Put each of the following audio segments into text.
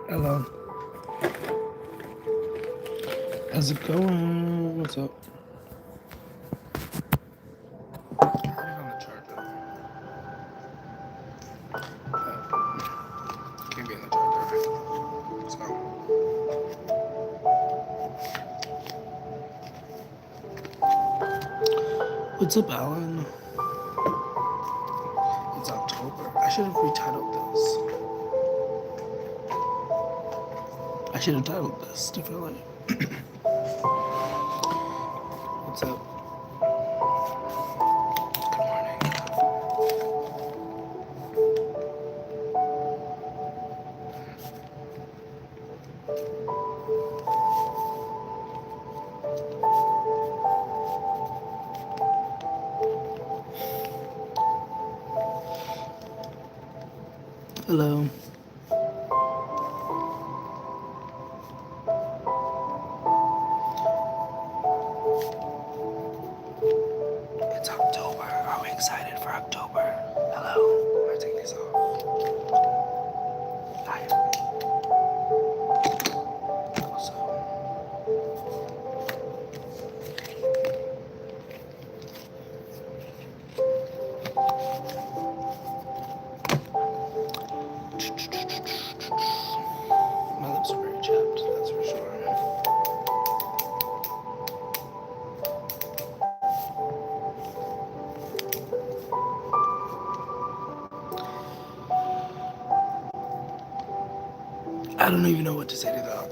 Hello. How's it going? What's up? I have it on the charger. Can't be in the charger. So. What's up, Alan? It's October. I should have retitled this. I should have titled this to feel like. What's up? Good morning. Hello. It's October. Are we excited for October? Hello. I'm gonna take these off. Hi. Also. My lips are very chapped, that's for sure. I don't even know what to say to that.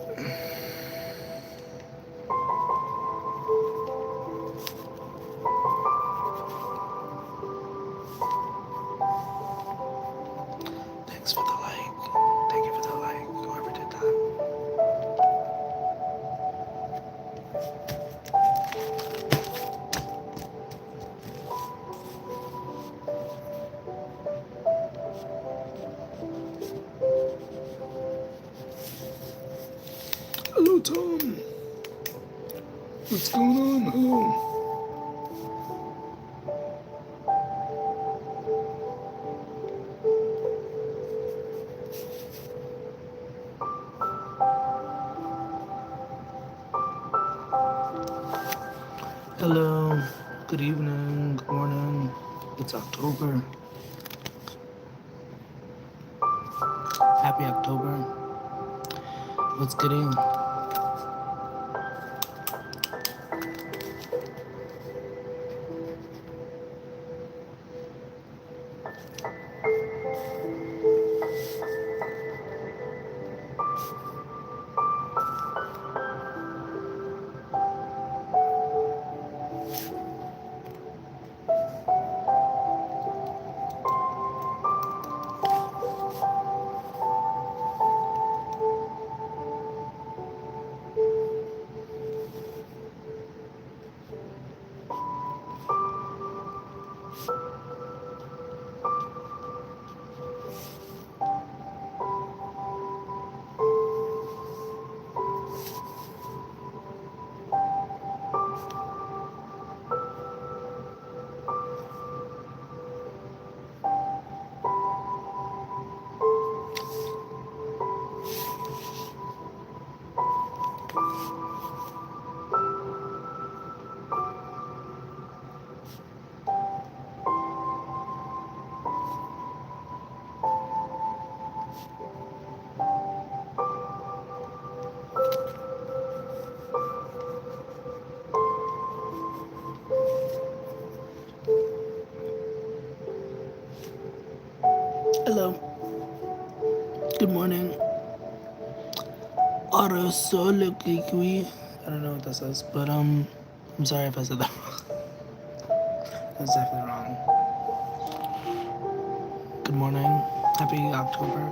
Thanks for the like. Thank you for the like, whoever did that. Hello, Tom. What's going on? Hello. Hello. Good evening. Good morning. It's October. Happy October. What's good in? solo kikui. I don't know what that says, but I'm sorry if I said that wrong. That's definitely wrong. Good morning. Happy October.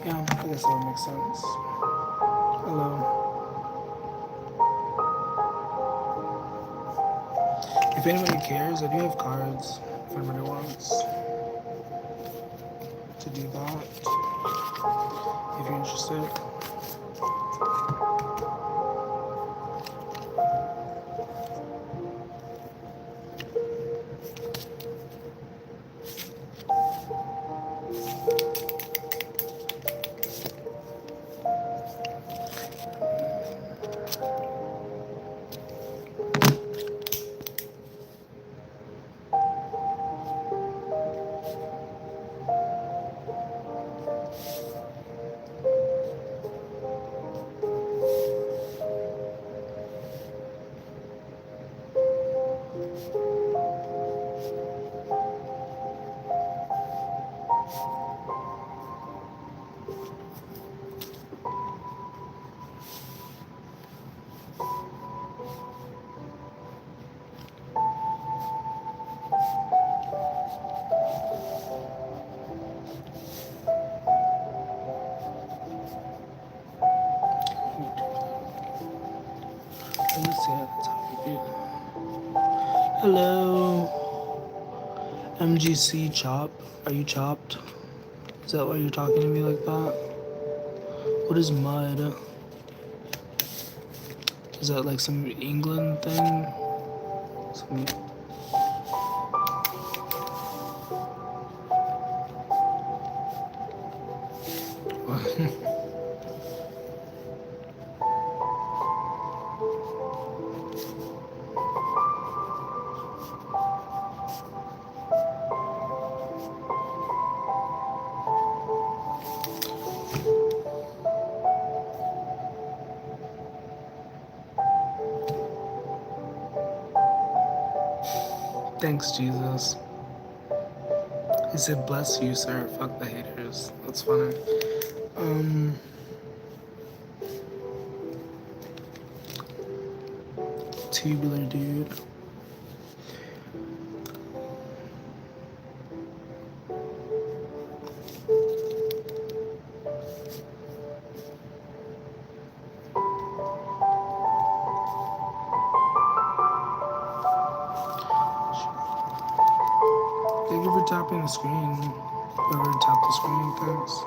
Yeah, I guess that would make sense. Hello. If anybody cares, I do have cards. If anybody wants to do that, if you're interested. Let's see how hello, MGC Chop. Are you chopped? Is that why you're talking to me like that? What is mud? Is that like some England thing? Some... Thanks, Jesus. He said, bless you, sir. Fuck the haters. That's funny. Tubular dude. Thank you for tapping the screen. Whoever tapped the screen, thanks.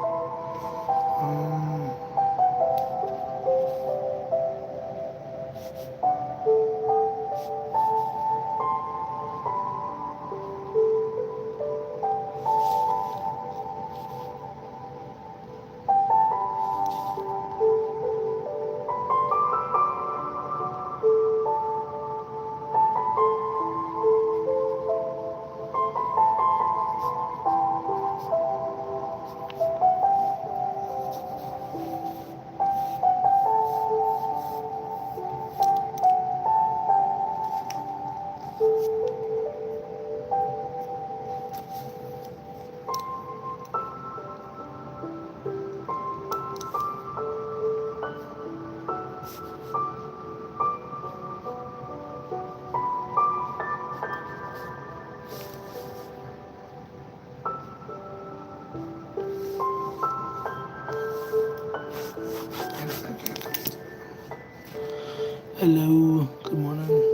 Hello, good morning.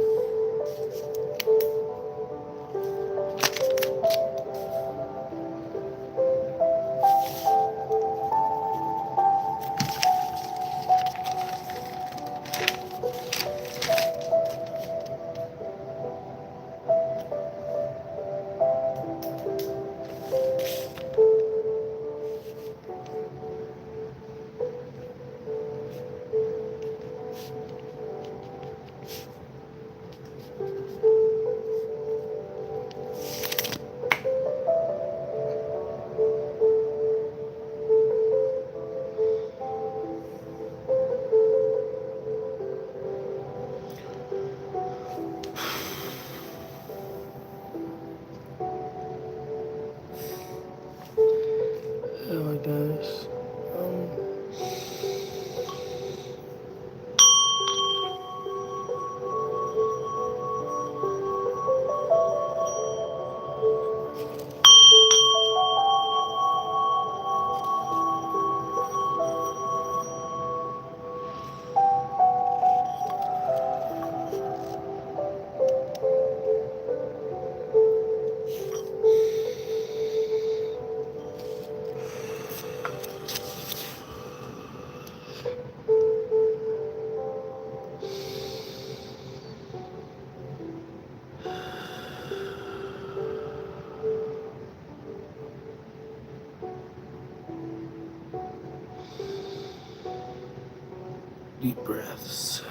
Deep breaths.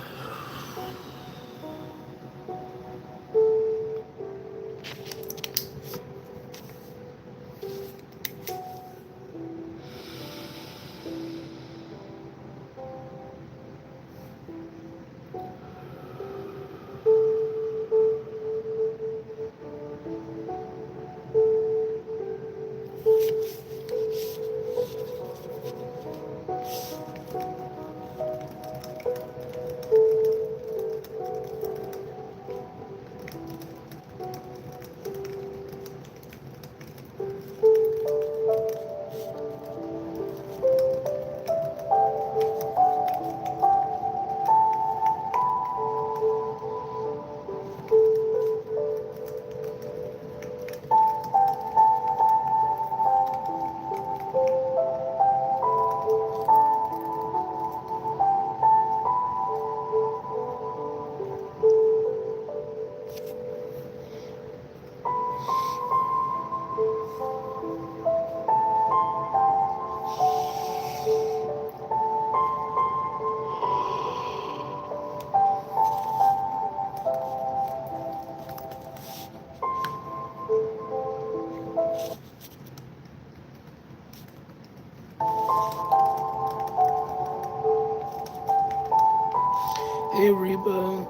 Hey Reba,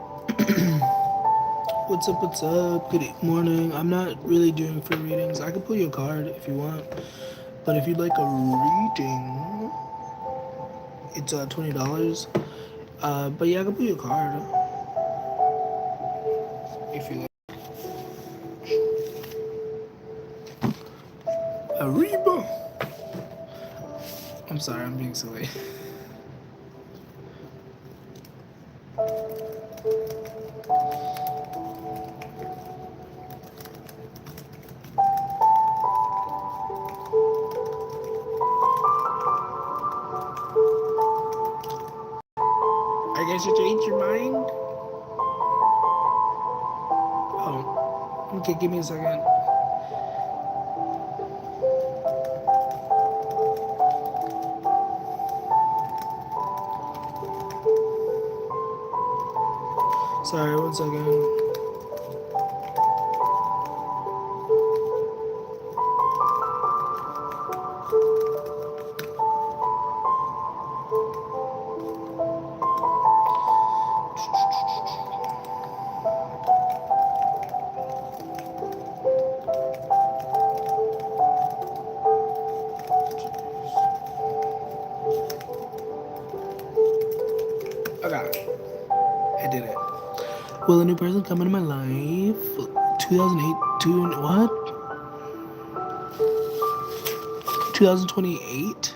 what's up, what's up? Good morning. I'm not really doing free readings. I could pull you a card if you want, but if you'd like a reading, it's $20. But yeah, I could pull you a card if you like. A Reba! I'm sorry, I'm being silly. I guess you changed your mind? Oh, okay, give me a second. Sorry, one second. Okay, I did it. Will a new person come into my life? 2008, what? 2028?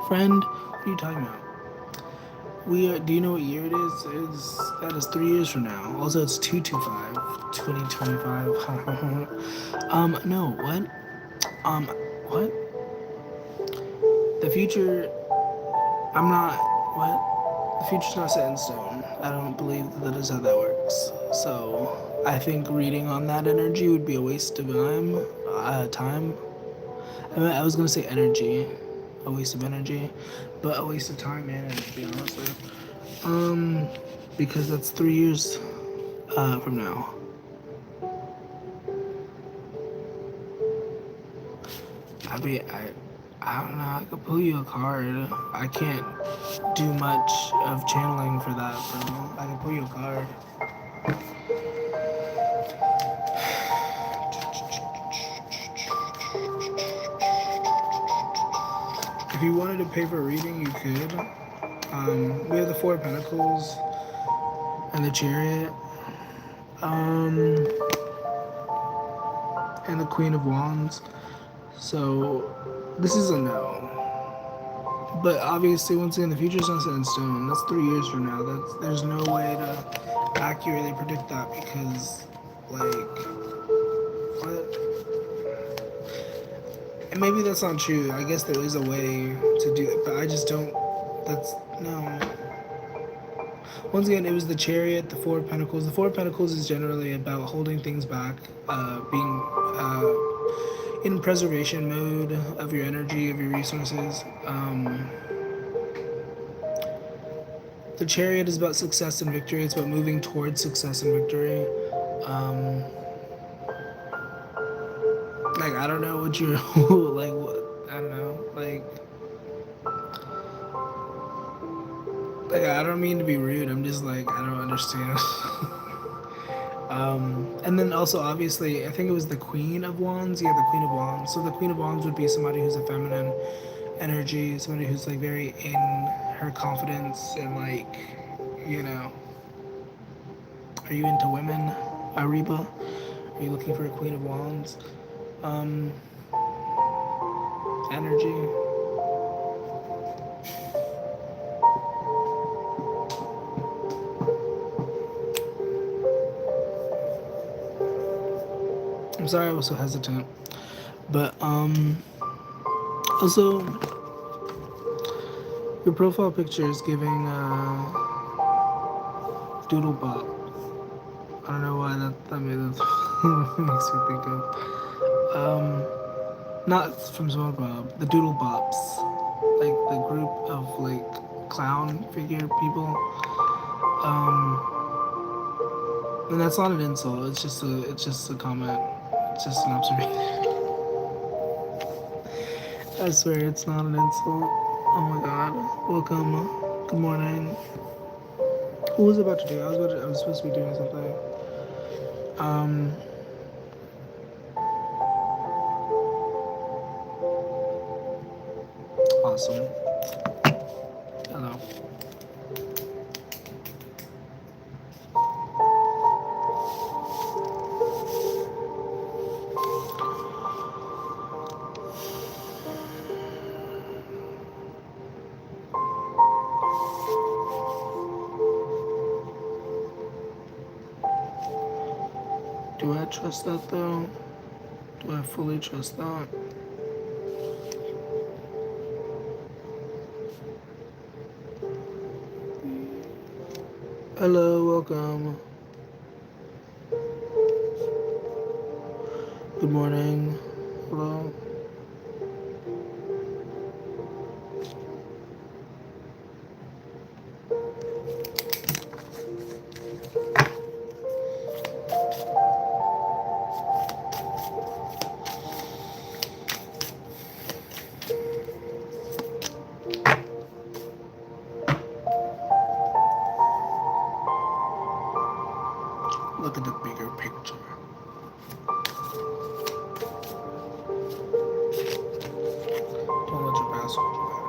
Friend, what are you talking about? Do you know what year it is? That is 3 years from now. Also, it's 225, 2025. No, what? What? The future, I'm not, what? The future's not set in stone. I don't believe that is how that works. So, I think reading on that energy would be a waste of time. I was gonna say energy, a waste of energy, but a waste of time and energy, honestly. Because that's 3 years from now. I don't know. I could pull you a card. I can't do much of channeling for that, bro. I can pull you a card. If you wanted to pay for a reading, you could. We have the Four of Pentacles and the Chariot, and the Queen of Wands. So this is a no. But obviously, once again, the future's not set in stone. That's 3 years from now. There's no way to accurately predict that because, like, what? And maybe that's not true. I guess there is a way to do it, but I just don't. That's no. Once again, it was the Chariot, the Four of Pentacles. The Four of Pentacles is generally about holding things back, being in preservation mode of your energy, of your resources. The Chariot is about success and victory. It's about moving towards success and victory. Um, like I don't know what you're like. What I don't know. Like I don't mean to be rude. I'm just like I don't understand. And then also obviously I think it was the Queen of Wands. Yeah, the Queen of Wands. So the Queen of Wands would be somebody who's a feminine energy, somebody who's like very in her confidence and like, you know. Are you into women, Ariba? Are you looking for a Queen of Wands? Um, energy. I'm sorry I was so hesitant. But also your profile picture is giving doodle bop. I don't know why that made it makes me think of not from SpongeBob, the Doodle Bops, like the group of like clown figure people. And that's not an insult. It's just a comment. It's just an observation. I swear it's not an insult. Oh my god. Welcome. Good morning. Who was about to do? I was supposed to be doing something. Um awesome. Hello. Do I trust that though? Do I fully trust that? Hello, welcome. Good morning. Hello. Look at the bigger picture. Don't let your past hold you back.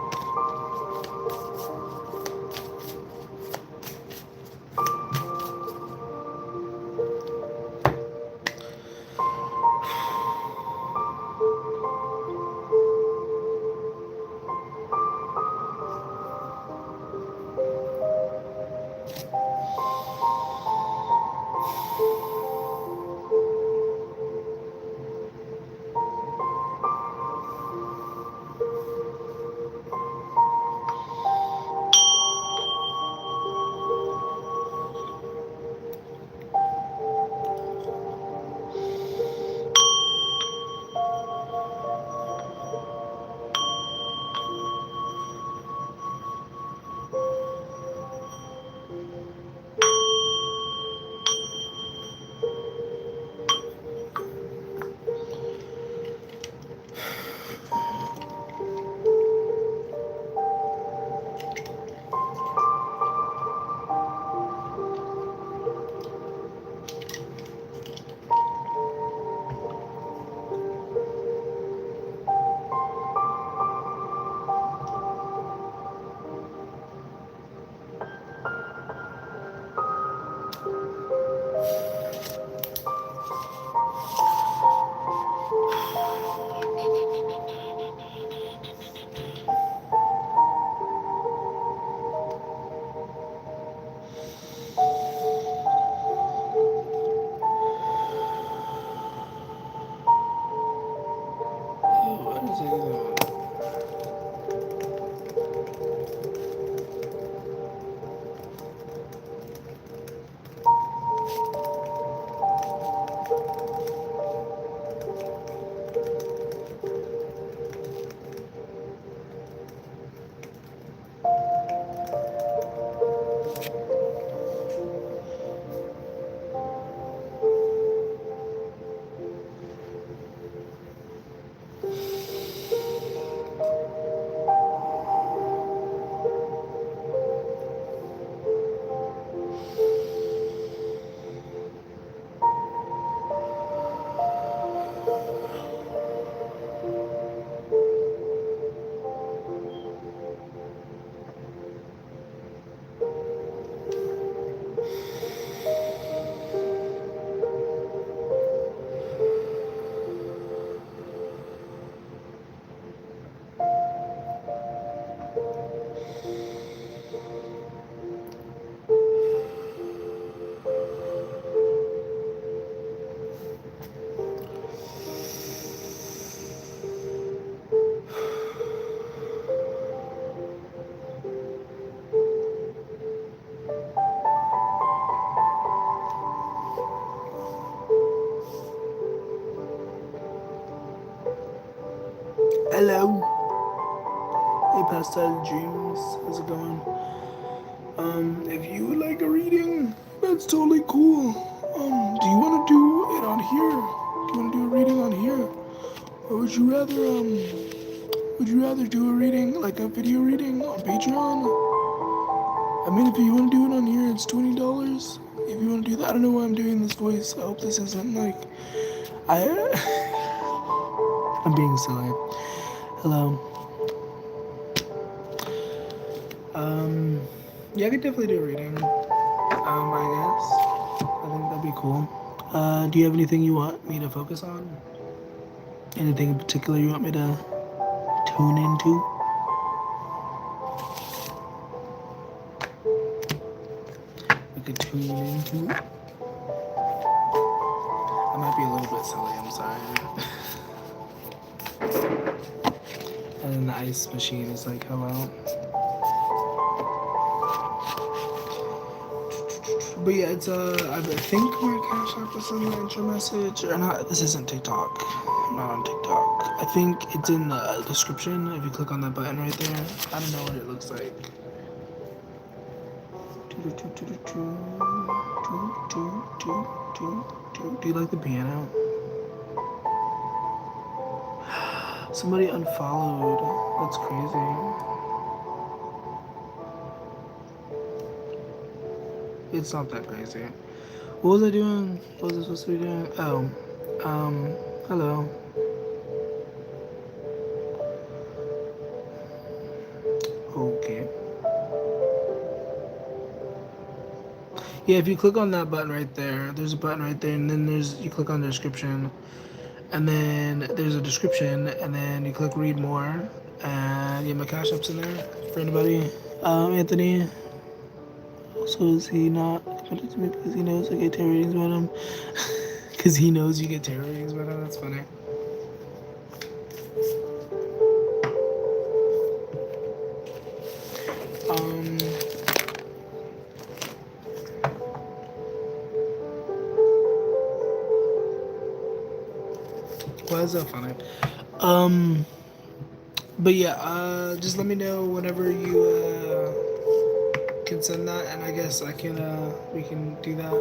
Westside Dreams. How's it going? If you would like a reading, that's totally cool. Do you want to do it on here? Do you want to do a reading on here, or would you rather do a reading, like a video reading on Patreon? I mean, if you want to do it on here, it's $20. If you want to do that, I don't know why I'm doing this voice. I hope this isn't like I'm being silly. Hello. Yeah, I could definitely do a reading. I guess. I think that'd be cool. Do you have anything you want me to focus on? Anything in particular you want me to tune into? We could tune into. I might be a little bit silly, I'm sorry. And then the ice machine is like, hello. But yeah, it's I think my Cash App was in the intro message, or not. This isn't TikTok. I'm not on TikTok. I think it's in the description. If you click on that button right there, I don't know what it looks like. Do you like the piano? Somebody unfollowed. That's crazy. It's not that crazy. What was I doing? What was I supposed to be doing? Oh, hello. Okay. Yeah, if you click on that button right there, there's a button right there, and then you click on the description, and then there's a description, and then you click read more, and yeah, my Cash App's in there for anybody. Anthony. So is he not committed to me because he knows I get tarot readings about him? Because he knows you get tarot readings about him? That's funny. Why is that funny? But yeah, just let me know whenever you can send that, and I guess we can do that.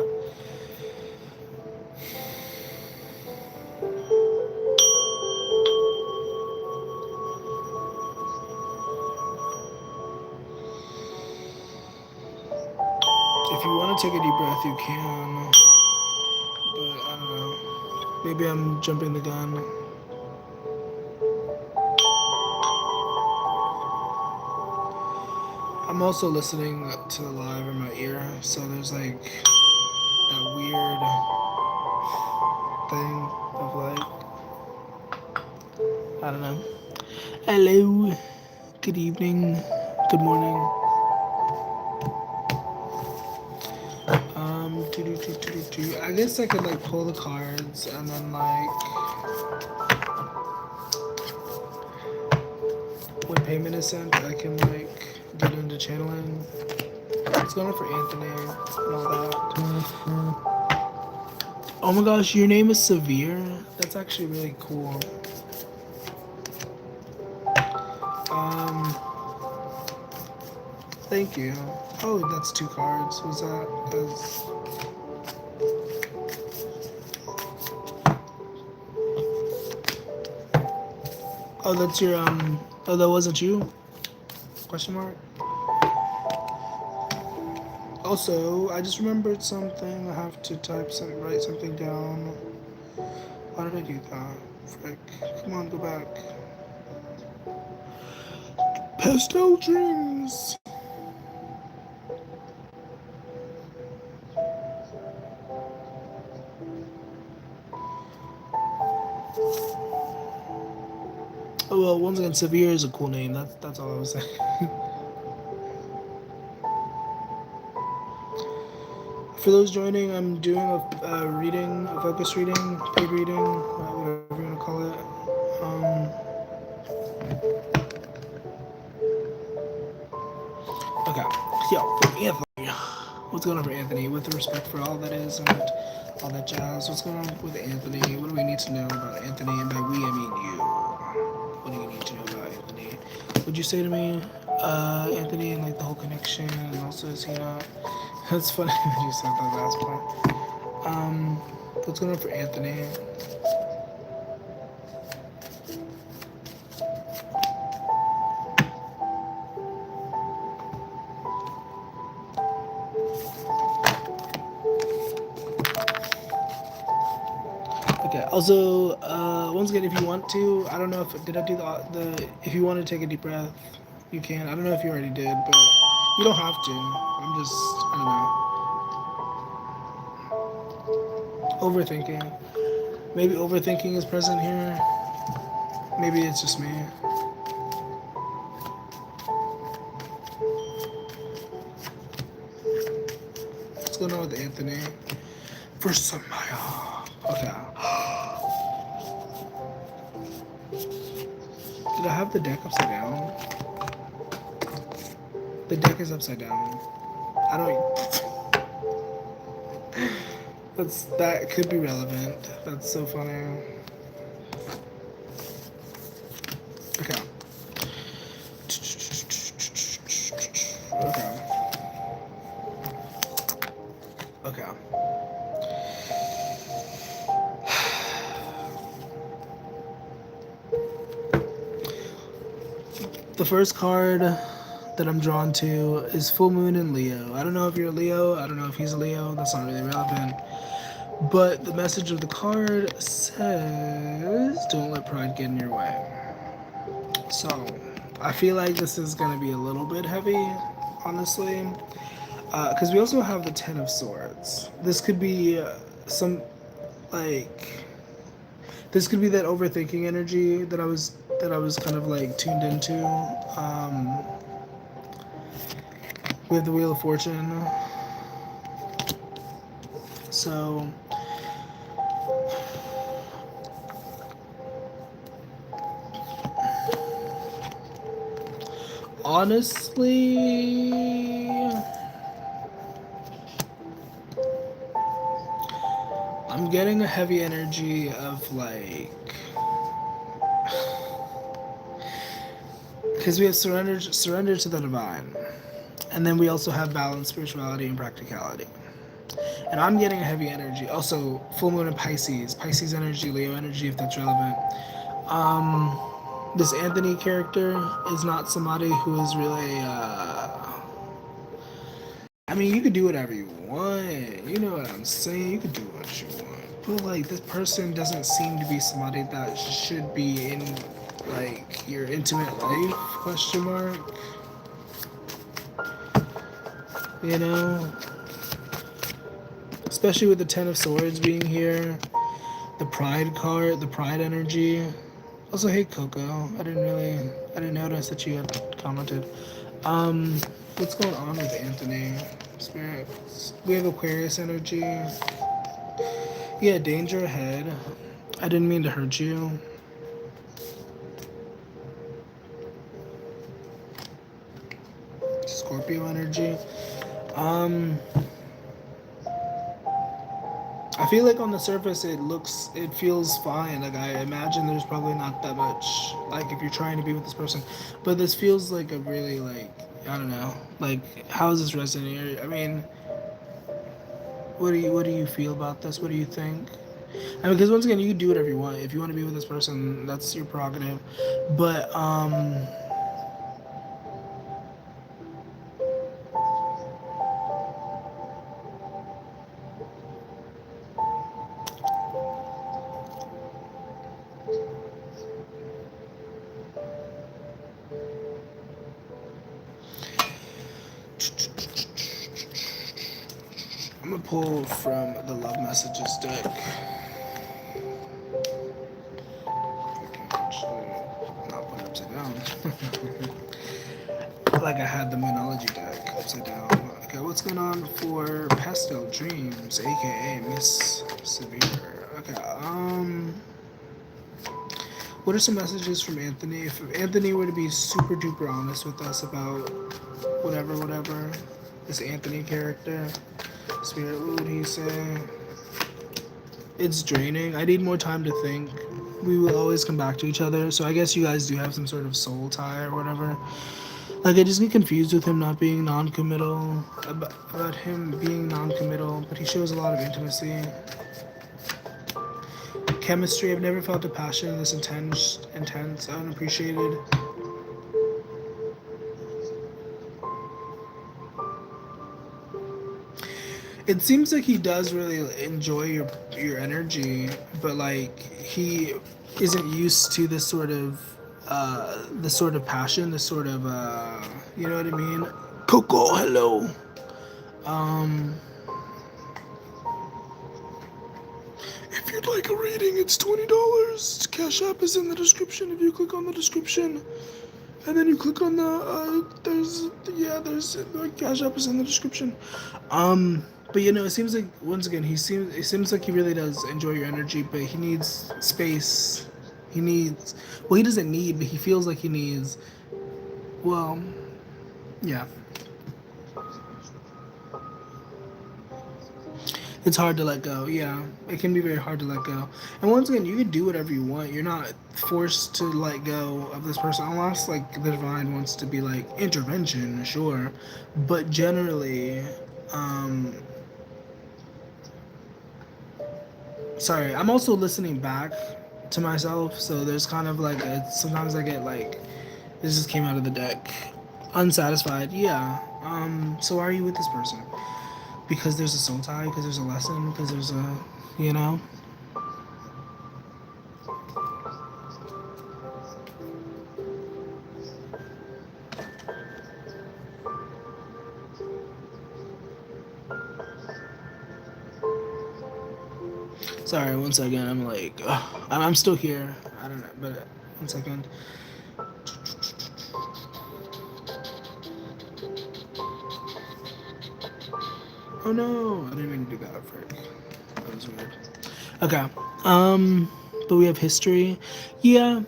If you want to take a deep breath, you can, but I don't know. Maybe I'm jumping the gun. I'm also listening to the live in my ear, so there's like that weird thing of like, I don't know. Hello, good evening, good morning. I guess I could like pull the cards and then like when payment is sent, I can like get into channeling. What's going on for Anthony and all that? Oh my gosh, your name is Severe? That's actually really cool. Thank you. Oh, that's 2 cards. Was that? Oh, that's your, oh, that wasn't you? Question mark? Also, I just remembered something. I have to write something down. Why did I do that? Frick. Come on, go back. Pastel dreams. Oh, well, once again, Severe is a cool name. That's all I was saying. For those joining, I'm doing a reading, a focus reading, paid reading, whatever you want to call it. Okay, yo, for Anthony. What's going on for Anthony? With respect for all that is and all that jazz, what's going on with Anthony? What do we need to know about Anthony? And by we, I mean you. What do you need to know about Anthony? What would you say to me, Anthony, and like the whole connection, and also is he not? That's funny that you said that last part. What's going on for Anthony? Okay. Also, once again, if you want to, I don't know if did I do the if you want to take a deep breath, you can. I don't know if you already did, but you don't have to. I'm just I don't know. Overthinking. Maybe overthinking is present here. Maybe it's just me. What's going on with Anthony? For Samaya. Okay. Did I have the deck upside down? The deck is upside down. I don't. That could be relevant. That's so funny. Okay. Okay. Okay. The first card that I'm drawn to is Full Moon in Leo. I don't know if you're a Leo. I don't know if he's a Leo. That's not really relevant. But the message of the card says, don't let pride get in your way. So, I feel like this is going to be a little bit heavy, honestly. Because we also have the Ten of Swords. This could be some, like... This could be that overthinking energy that I was kind of like tuned into with the Wheel of Fortune. So honestly, I'm getting a heavy energy of like, because we have surrender to the divine, and then we also have balance, spirituality, and practicality. And I'm getting a heavy energy. Also, full moon in Pisces energy, Leo energy, if that's relevant. This Anthony character is not somebody who is really. I mean, you could do whatever you want. You know what I'm saying? You could do what you want. But like, this person doesn't seem to be somebody that should be in like your intimate life? Question mark. You know. Especially with the Ten of Swords being here, the Pride card, the Pride energy. Also, hey Coco, I didn't notice that you had commented. What's going on with Anthony? Spirits. We have Aquarius energy. Yeah, danger ahead. I didn't mean to hurt you. Scorpio energy. I feel like on the surface it feels fine. Like I imagine there's probably not that much, like if you're trying to be with this person, but this feels like a really like, I don't know, like how is this resonating? I mean, what do you feel about this? What do you think? I mean, because once again, you can do whatever you want. If you want to be with this person, that's your prerogative. But I'm gonna pull from the Love Messages deck. Not put it upside down. Like I had the Moonology deck upside down. Okay, what's going on for Pastel Dreams, aka Miss Severe? Okay, what are some messages from Anthony? If Anthony were to be super duper honest with us about whatever, this Anthony character, Spirit, what would he say? It's draining. I need more time to think. we will always come back to each other. So I guess you guys do have some sort of soul tie or whatever. Like I just get confused with him not being non-committal, about him being non-committal, but he shows a lot of intimacy. Chemistry. I've never felt a passion this intense, unappreciated. It seems like he does really enjoy your energy, but like he isn't used to this sort of passion, this sort of you know what I mean? Coco, hello. Um if you'd like a reading, it's $20. Cash App is in the description. If you click on the description, and then you click on the there's Cash App is in the description. But you know, it seems like once again it seems like he really does enjoy your energy, but he needs space. He needs he doesn't need, but he feels like he needs. Well, yeah. It's hard to let go. Yeah, it can be very hard to let go. And once again, you can do whatever you want. You're not forced to let go of this person unless like the divine wants to be like intervention, sure. But generally, sorry, I'm also listening back to myself, so there's kind of like sometimes I get like this just came out of the deck. Unsatisfied, yeah. So why are you with this person? Because there's a soul tie, because there's a lesson, because there's a, you know? Sorry, one second. I'm like, I'm still here. I don't know, but one second. Oh no, I didn't mean to do that. Frick. That was weird. Okay. But we have history. Yeah,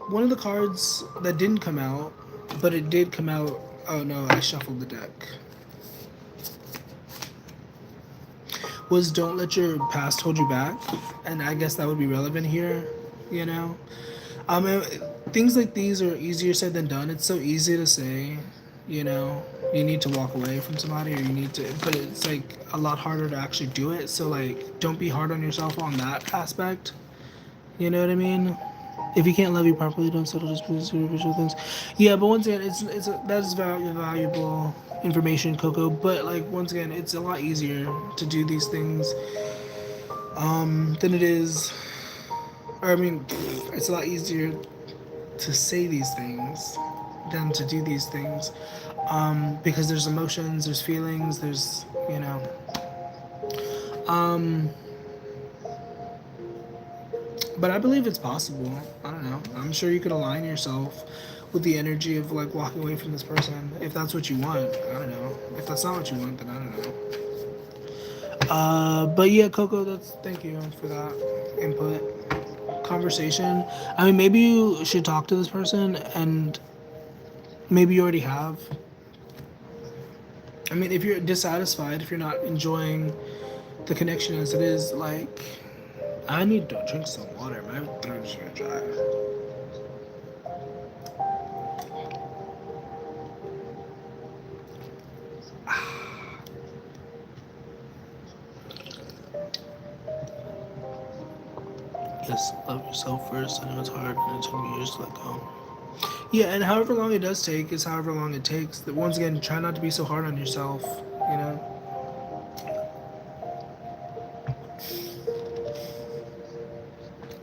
one of the cards that didn't come out, but it did come out. Oh no, I shuffled the deck. Was don't let your past hold you back, and I guess that would be relevant here. You know, things like these are easier said than done. It's so easy to say, you know, you need to walk away from somebody or you need to, but it's like a lot harder to actually do it. So like, don't be hard on yourself on that aspect. You know what I mean? If you can't love you properly, don't settle just for superficial things. Yeah, but once again, that's valuable information, Coco. But like once again, it's a lot easier to do these things than it is. Or I mean, it's a lot easier to say these things than to do these things because there's emotions, there's feelings, there's you know. But I believe it's possible. I don't know. I'm sure you could align yourself with the energy of like walking away from this person if that's what you want. I don't know. If that's not what you want, then I don't know. But yeah, Coco, thank you for that input. Conversation. I mean, maybe you should talk to this person, and maybe you already have. I mean, if you're dissatisfied, if you're not enjoying the connection as it is, like, I need to drink some water. My throat is gonna dry. Yes, love yourself first. I know it's hard and it took me years to let go. Yeah, and however long it does take is however long it takes. Once again, try not to be so hard on yourself, you know?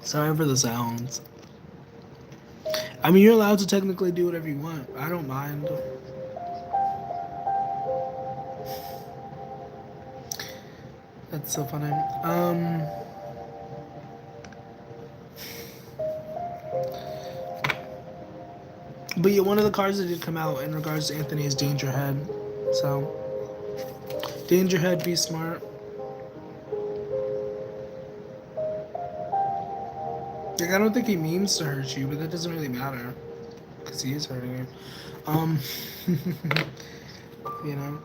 Sorry for the sounds. I mean, you're allowed to technically do whatever you want. I don't mind. That's so funny. But yeah, one of the cards that did come out in regards to Anthony is Danger Head. So, Danger Head, be smart. Like, I don't think he means to hurt you, but that doesn't really matter. Because he is hurting you. You know.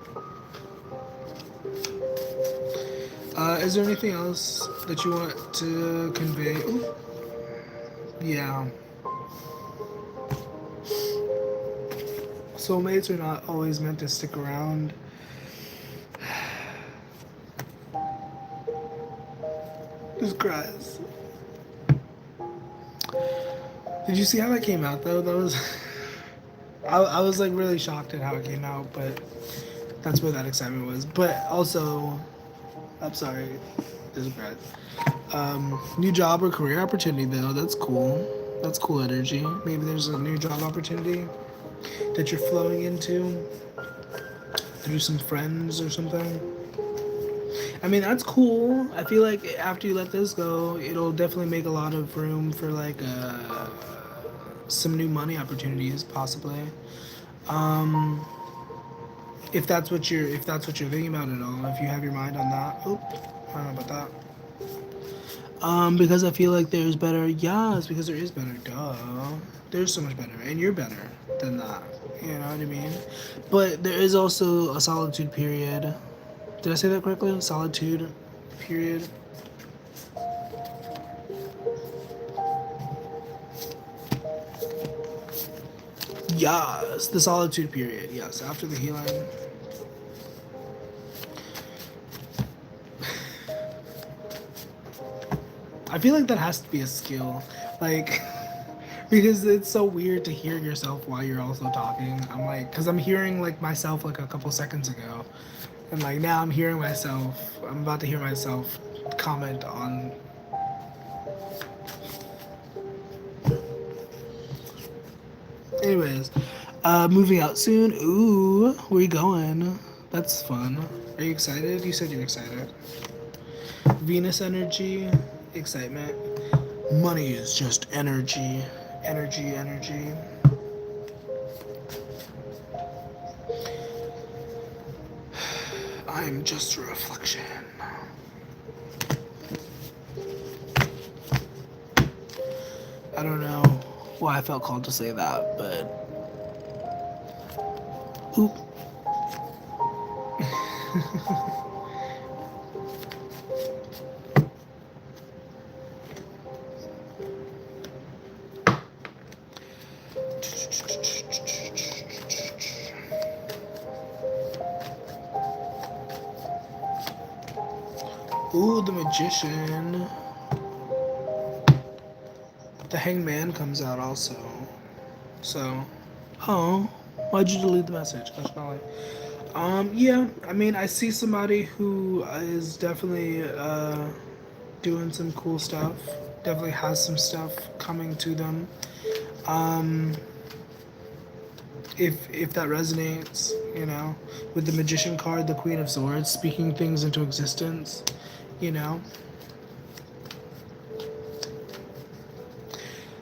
Is there anything else that you want to convey? Ooh. Yeah. Soulmates are not always meant to stick around. Just cries. Did you see how that came out though? That was I was like really shocked at how it came out, but that's where that excitement was. But also, I'm sorry, just cries. New job or career opportunity though. That's cool. That's cool energy. Maybe there's a new job opportunity that you're flowing into through some friends or something. I mean, that's cool. I feel like after you let this go, it'll definitely make a lot of room for like some new money opportunities, possibly. Um, if that's what you're thinking about at all, if you have your mind on that. Oop, I don't know about that. Because I feel like there's better. Yes, because there is better. Duh. There's so much better, and you're better than that. You know what I mean? But there is also a solitude period. Did I say that correctly? Solitude period. Yes, the solitude period. Yes, after the healing. I feel like that has to be a skill. Like, because it's so weird to hear yourself while you're also talking. I'm like, because I'm hearing like myself like a couple seconds ago. And like now I'm hearing myself, I'm about to hear myself comment on. Anyways, moving out soon. Ooh, where you going? That's fun. Are you excited? You said you're excited. Venus energy, excitement. Money is just energy. Energy, energy. I'm just a reflection. I don't know why I felt called to say that, but. Oop. Ooh, the magician. The hangman comes out also. So, oh, why'd you delete the message? Yeah, I mean, I see somebody who is definitely doing some cool stuff. Definitely has some stuff coming to them. Um, if that resonates, you know, with the magician card, the Queen of Swords, speaking things into existence, you know.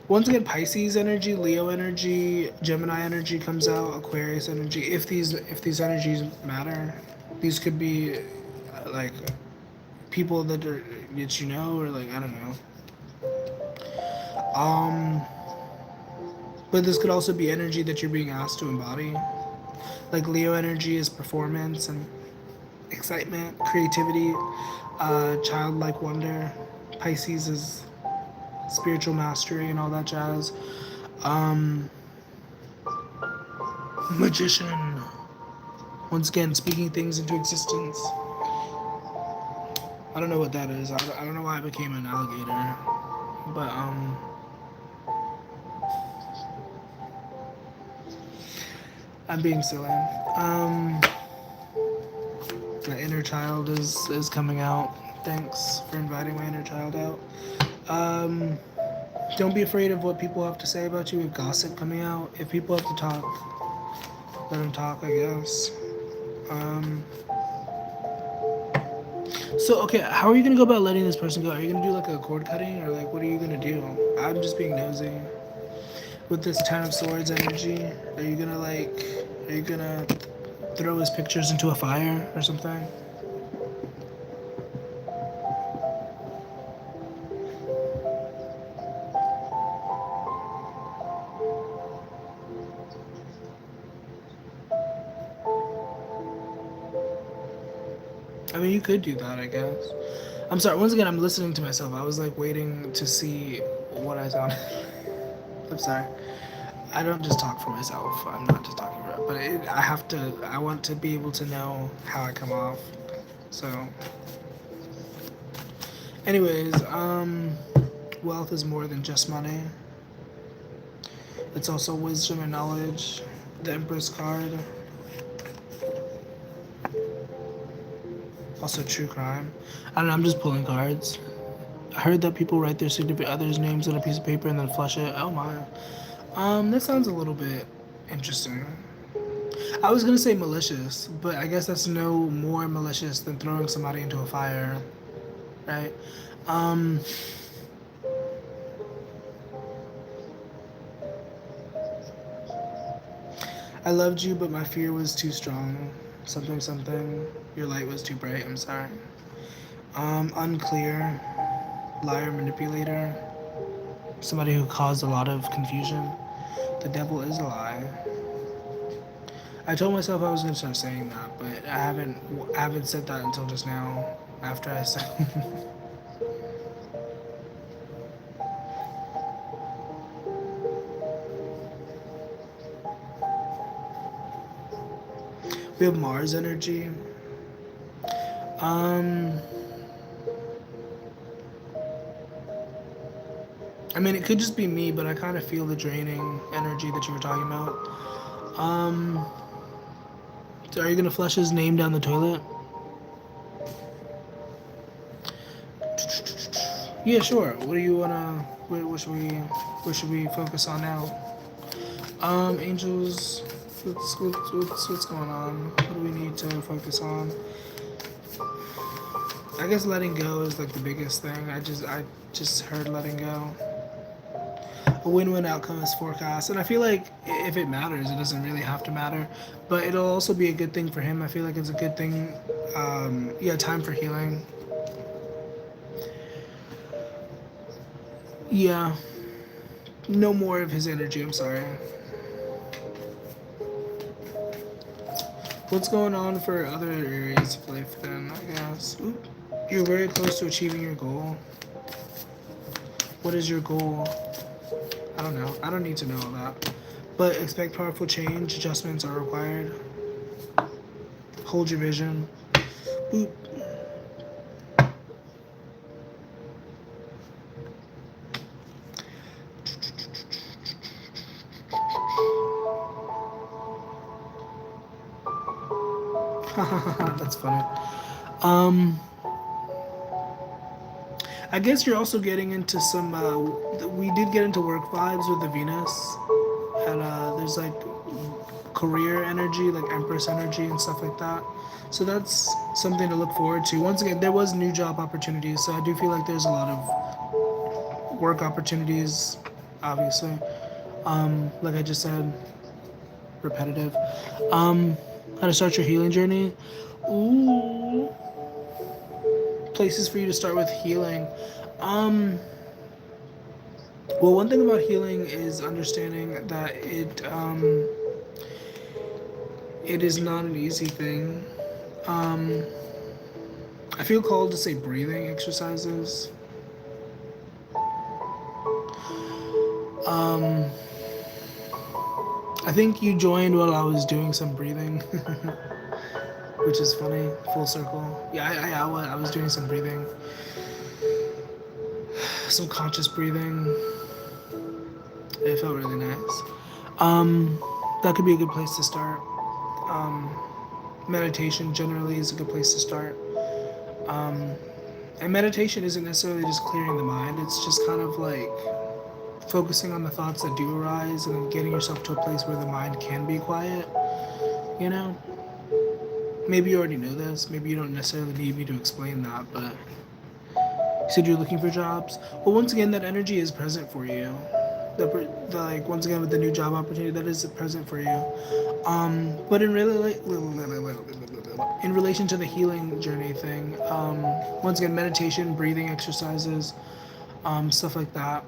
Once again, Pisces energy, Leo energy, Gemini energy comes out, Aquarius energy. If these energies matter, these could be like people that you know, or like I don't know. But this could also be energy that you're being asked to embody. Like Leo energy is performance and excitement, creativity, childlike wonder. Pisces is spiritual mastery and all that jazz. Um, Magician. Once again, speaking things into existence. I don't know what that is. I don't know why I became an alligator. But, I'm being silly. My inner child is coming out. Thanks for inviting my inner child out. Um, don't be afraid of what people have to say about you. With gossip coming out, if people have to talk, let them talk, I guess. Um, so okay, how are you gonna go about letting this person go? Are you gonna do like a cord cutting, or like what are you gonna do? I'm just being nosy. With this Ten of Swords energy, are you gonna throw his pictures into a fire or something? I mean, you could do that, I guess. I'm sorry. Once again, I'm listening to myself. I was like waiting to see what I sounded. I'm sorry. I don't just talk for myself. I'm not just talking for it, but I have to. I want to be able to know how I come off. So, anyways, wealth is more than just money. It's also wisdom and knowledge. The Empress card. Also true crime. I don't know. I'm just pulling cards. I heard that people write their significant other's names on a piece of paper and then flush it. Oh my. That sounds a little bit interesting. I was gonna say malicious, but I guess that's no more malicious than throwing somebody into a fire, right? Um, I loved you, but my fear was too strong. Something, something. Your light was too bright. I'm sorry. Unclear. Liar, manipulator. Somebody who caused a lot of confusion. The devil is a lie. I told myself I was gonna start saying that, but I haven't said that until just now. After I said, we have Mars energy. Um, I mean, it could just be me, but I kind of feel the draining energy that you were talking about. Um, so are you gonna flush his name down the toilet? Yeah, sure. What do you wanna? What should we focus on now? Angels. What's going on? What do we need to focus on? I guess letting go is like the biggest thing. I just heard letting go. A win-win outcome is forecast, and I feel like if it matters, it doesn't really have to matter, but it'll also be a good thing for him. I feel like it's a good thing. Yeah, time for healing. Yeah, no more of his energy. I'm sorry. What's going on for other areas of life then? I guess. Oop. You're very close to achieving your goal. What is your goal? I don't know. I don't need to know all that. But expect powerful change. Adjustments are required. Hold your vision. Boop. That's funny. Um, I guess you're also getting into some. We did get into work vibes with the Venus, and there's like career energy, like Empress energy and stuff like that. So that's something to look forward to. Once again, there was new job opportunities, so I do feel like there's a lot of work opportunities. Obviously, like I just said, repetitive. How to start your healing journey? Ooh, places for you to start with healing. Um, well, one thing about healing is understanding that it is not an easy thing. Um, I feel called to say breathing exercises. Um, I think you joined while I was doing some breathing, which is funny. Full circle. Yeah, I was doing some breathing, some conscious breathing. It felt really nice. Um, that could be a good place to start. Um, Meditation generally is a good place to start. Um, and meditation isn't necessarily just clearing the mind. It's just kind of like focusing on the thoughts that do arise and then getting yourself to a place where the mind can be quiet. You know, maybe you already know this. Maybe you don't necessarily need me to explain that, but you said you're looking for jobs. Well, once again, that energy is present for you. The like once again with the new job opportunity that is present for you. But in relation to the healing journey thing, once again, meditation, breathing exercises, stuff like that.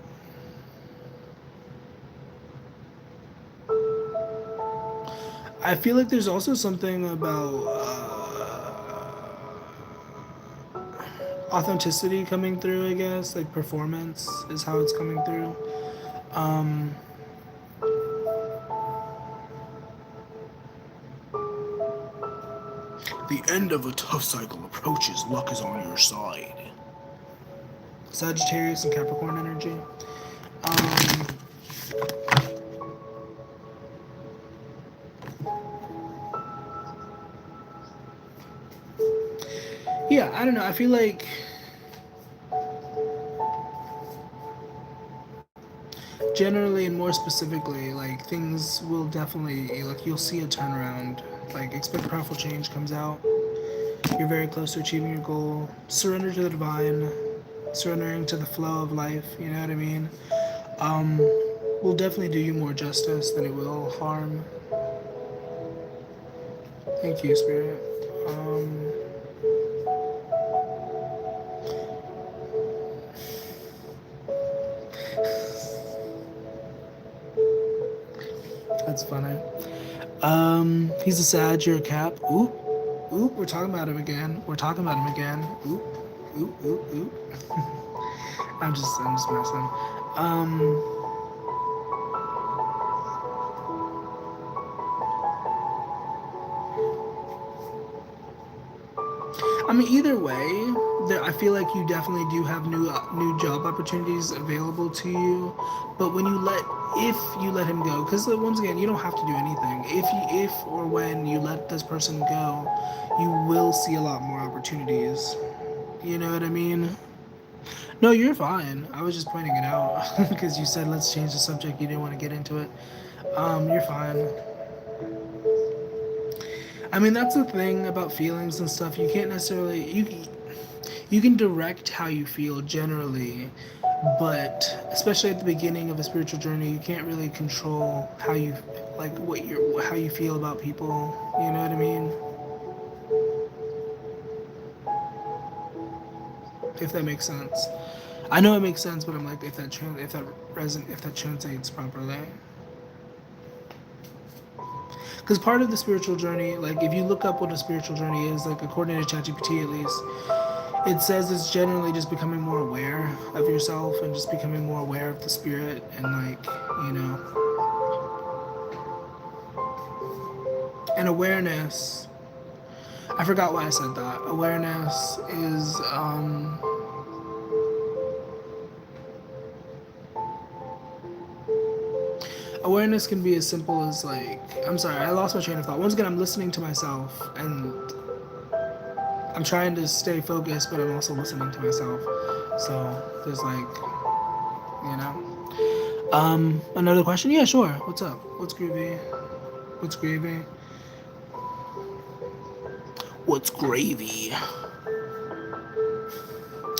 I feel like there's also something about authenticity coming through. I guess like performance is how it's coming through. The end of a tough cycle approaches. Luck is on your side. Sagittarius and Capricorn energy. Um, yeah, I don't know. I feel like generally and more specifically, like things will definitely, like you'll see a turnaround. Like expect powerful change comes out. You're very close to achieving your goal. Surrender to the divine, surrendering to the flow of life. You know what I mean? Um, will definitely do you more justice than it will harm. Thank you, Spirit. Um, that's funny. He's a Sag, you're a Cap. Oop, oop, we're talking about him again. We're talking about him again. Oop, oop, oop, oop. I'm just messing. Um, I mean, either way, I feel like you definitely do have new job opportunities available to you. But if you let him go, because once again, you don't have to do anything. If or when you let this person go, you will see a lot more opportunities. You know what I mean? No, you're fine. I was just pointing it out because you said let's change the subject. You didn't want to get into it. You're fine. I mean, that's the thing about feelings and stuff. You can't necessarily you can direct how you feel generally, but especially at the beginning of a spiritual journey, you can't really control how you like how you feel about people. You know what I mean? If that makes sense. I know it makes sense, but I'm like, if that translates properly. Because part of the spiritual journey, like if you look up what a spiritual journey is, like according to ChatGPT at least, it says it's generally just becoming more aware of yourself and just becoming more aware of the spirit and like, you know, and awareness. I forgot why I said that. Awareness is awareness can be as simple as like, I'm sorry, I lost my train of thought. Once again, I'm listening to myself and I'm trying to stay focused, but I'm also listening to myself. So there's like, you know. Another question? Yeah, sure. What's up? What's groovy? What's gravy? What's gravy?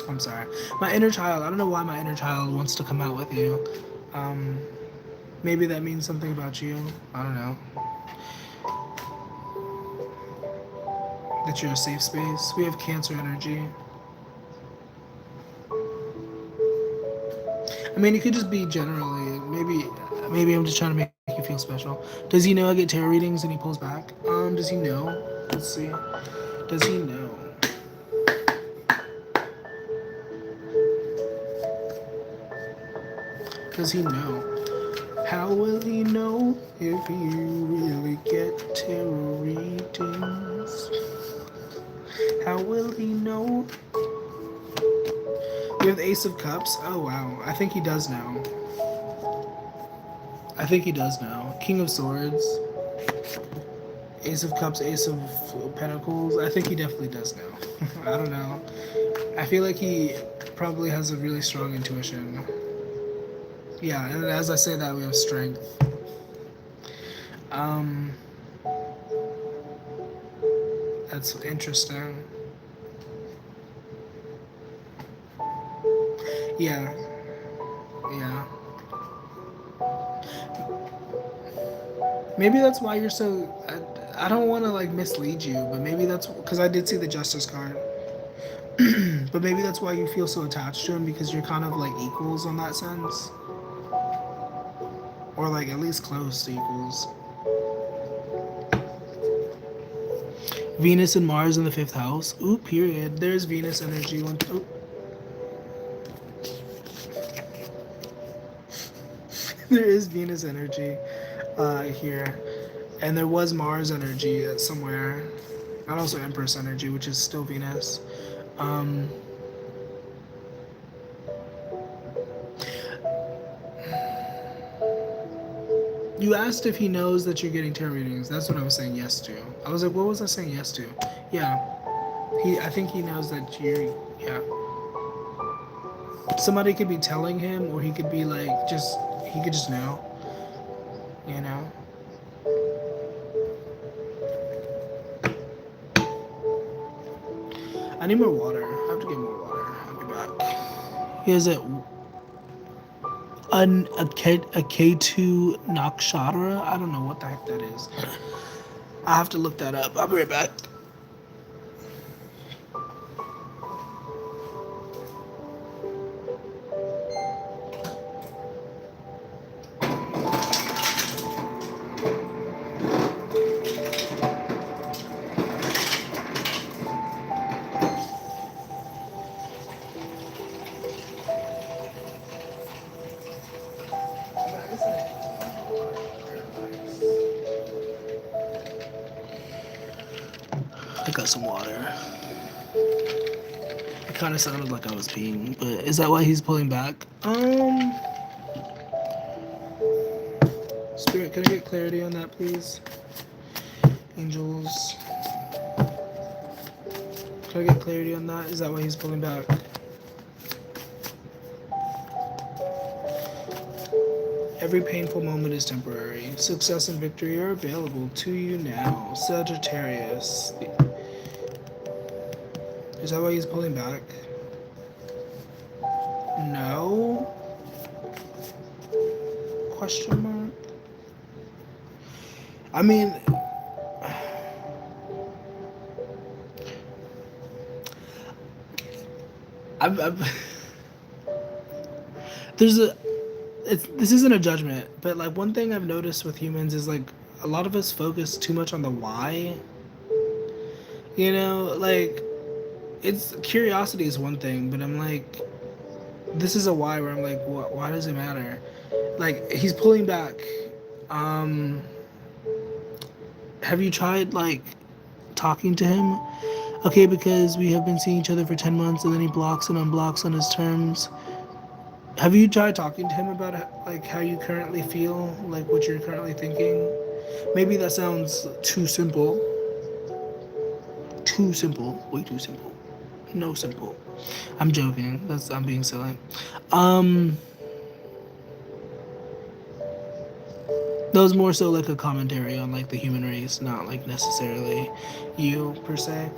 I'm sorry. My inner child. I don't know why my inner child wants to come out with you. Um, maybe that means something about you. I don't know. That you're a safe space. We have Cancer energy. I mean, it could just be generally. Maybe I'm just trying to make you feel special. Does he know I get tarot readings and he pulls back? Does he know? Let's see. Does he know? Does he know? How will he know if you really get tarot readings? How will he know? We have the Ace of Cups. Oh wow, I think he does know. I think he does know. King of Swords. Ace of Cups, Ace of Pentacles. I think he definitely does know. I don't know. I feel like he probably has a really strong intuition. Yeah, and as I say that, we have Strength. That's interesting. Yeah. Yeah. Maybe that's why you're so. I don't want to like mislead you, but maybe that's because I did see the Justice card. But maybe that's why you feel so attached to him because you're kind of like equals in that sense, or like at least close to equals. Venus and Mars in the 5th house. Ooh, period. There's Venus energy. There is Venus energy here, and there was Mars energy somewhere. And also Empress energy, which is still Venus. You asked if he knows that you're getting tarot readings. That's what I was saying yes to. I was like, what was I saying yes to? Yeah. I think he knows that you're, yeah. Somebody could be telling him, or he could be like, he could just know. You know? I need more water. I have to get more water. I'll be back. He has a K2 Nakshatra. I don't know what the heck that is. I have to look that up. I'll be right back. I got some water. It kind of sounded like I was peeing, but is that why he's pulling back? Spirit, can I get clarity on that, please? Angels. Can I get clarity on that? Is that why he's pulling back? Every painful moment is temporary. Success and victory are available to you now. Sagittarius. Is that why he's pulling back? No? Question mark? I mean... There's a... this isn't a judgment, but like one thing I've noticed with humans is like a lot of us focus too much on the why. You know, like it's curiosity is one thing, but I'm like, this is a why where I'm like, why does it matter? Like he's pulling back. Have you tried like talking to him? Okay, because we have been seeing each other for 10 months and then he blocks and unblocks on his terms. Have you tried talking to him about like how you currently feel, like what you're currently thinking? Maybe that sounds too simple. Too simple. Way too simple. No simple. I'm joking. I'm being silly. That was more so like a commentary on like the human race, not like necessarily you per se.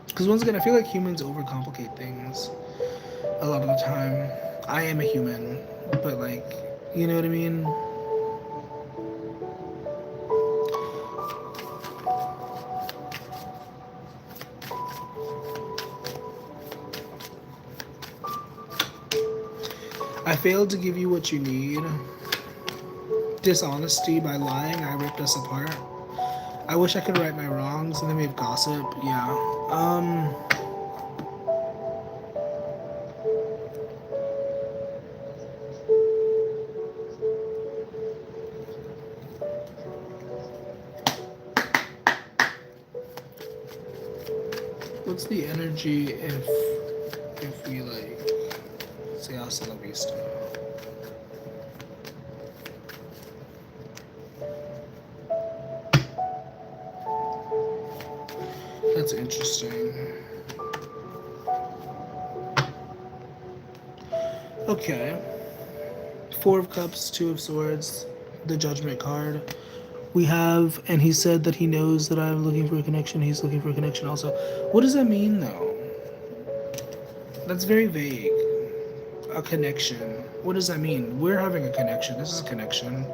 Because once again, I feel like humans overcomplicate things a lot of the time. I am a human, but like, you know what I mean? I failed to give you what you need. Dishonesty by lying, I ripped us apart. I wish I could right my wrongs, and then we have gossip. Yeah. What's the energy if we like say hasta la vista? That's interesting. Okay. 4 of Cups, 2 of Swords, the Judgment card. We have, and he said that he knows that I'm looking for a connection. He's looking for a connection also. What does that mean, though? That's very vague. A connection. What does that mean? We're having a connection. This is a connection.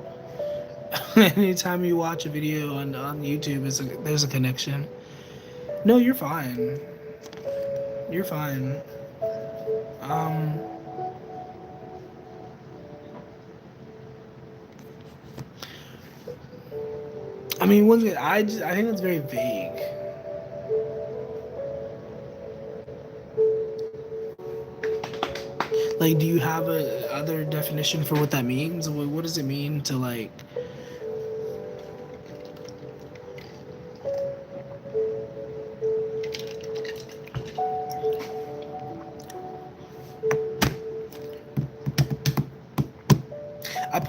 Anytime you watch a video on YouTube, there's a connection. No, you're fine. You're fine. I mean, once again, I think it's very vague. Like, do you have a other definition for what that means? What does it mean to like?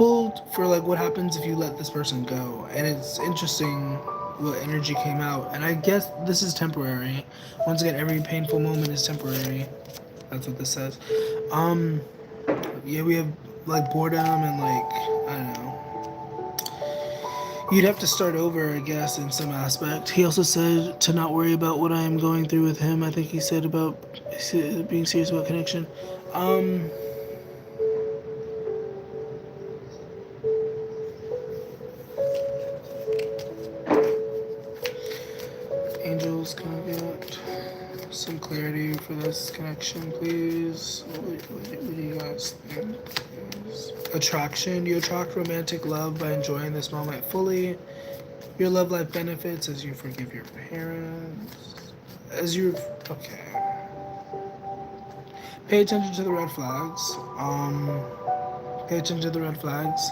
pulled for like what happens if you let this person go, and it's interesting what energy came out. And I guess this is temporary. Once again, every painful moment is temporary. That's what this says. Um, yeah, we have like boredom and like I don't know. You'd have to start over, I guess, in some aspect. He also said to not worry about what I am going through with him. I think he said about being serious about connection. Um, Angels, can I get some clarity for this connection, please? What do you guys think? Attraction. You attract romantic love by enjoying this moment fully. Your love life benefits as you forgive your parents. As you... Okay. Pay attention to the red flags. Pay attention to the red flags.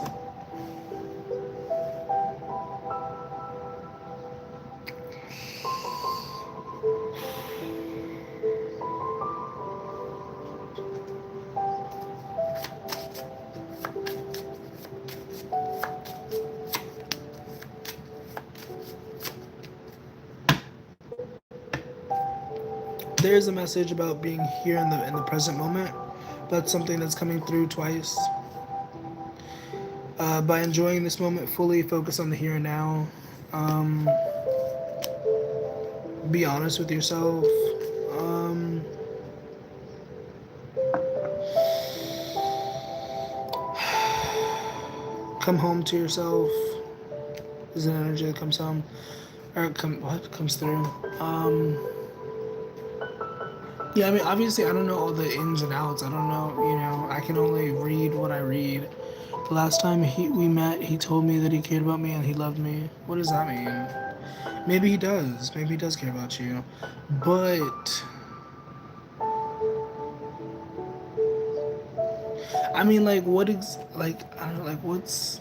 There's a message about being here in the present moment. That's something that's coming through twice. By enjoying this moment fully, focus on the here and now. Um, be honest with yourself. Um, come home to yourself. Is an energy that comes home, or what comes through. Yeah, I mean, obviously, I don't know all the ins and outs. I don't know, I can only read what I read. The last time we met, he told me that he cared about me and he loved me. What does that mean? Maybe he does. Maybe he does care about you. But I mean, like, what is like? I don't know, like, what's?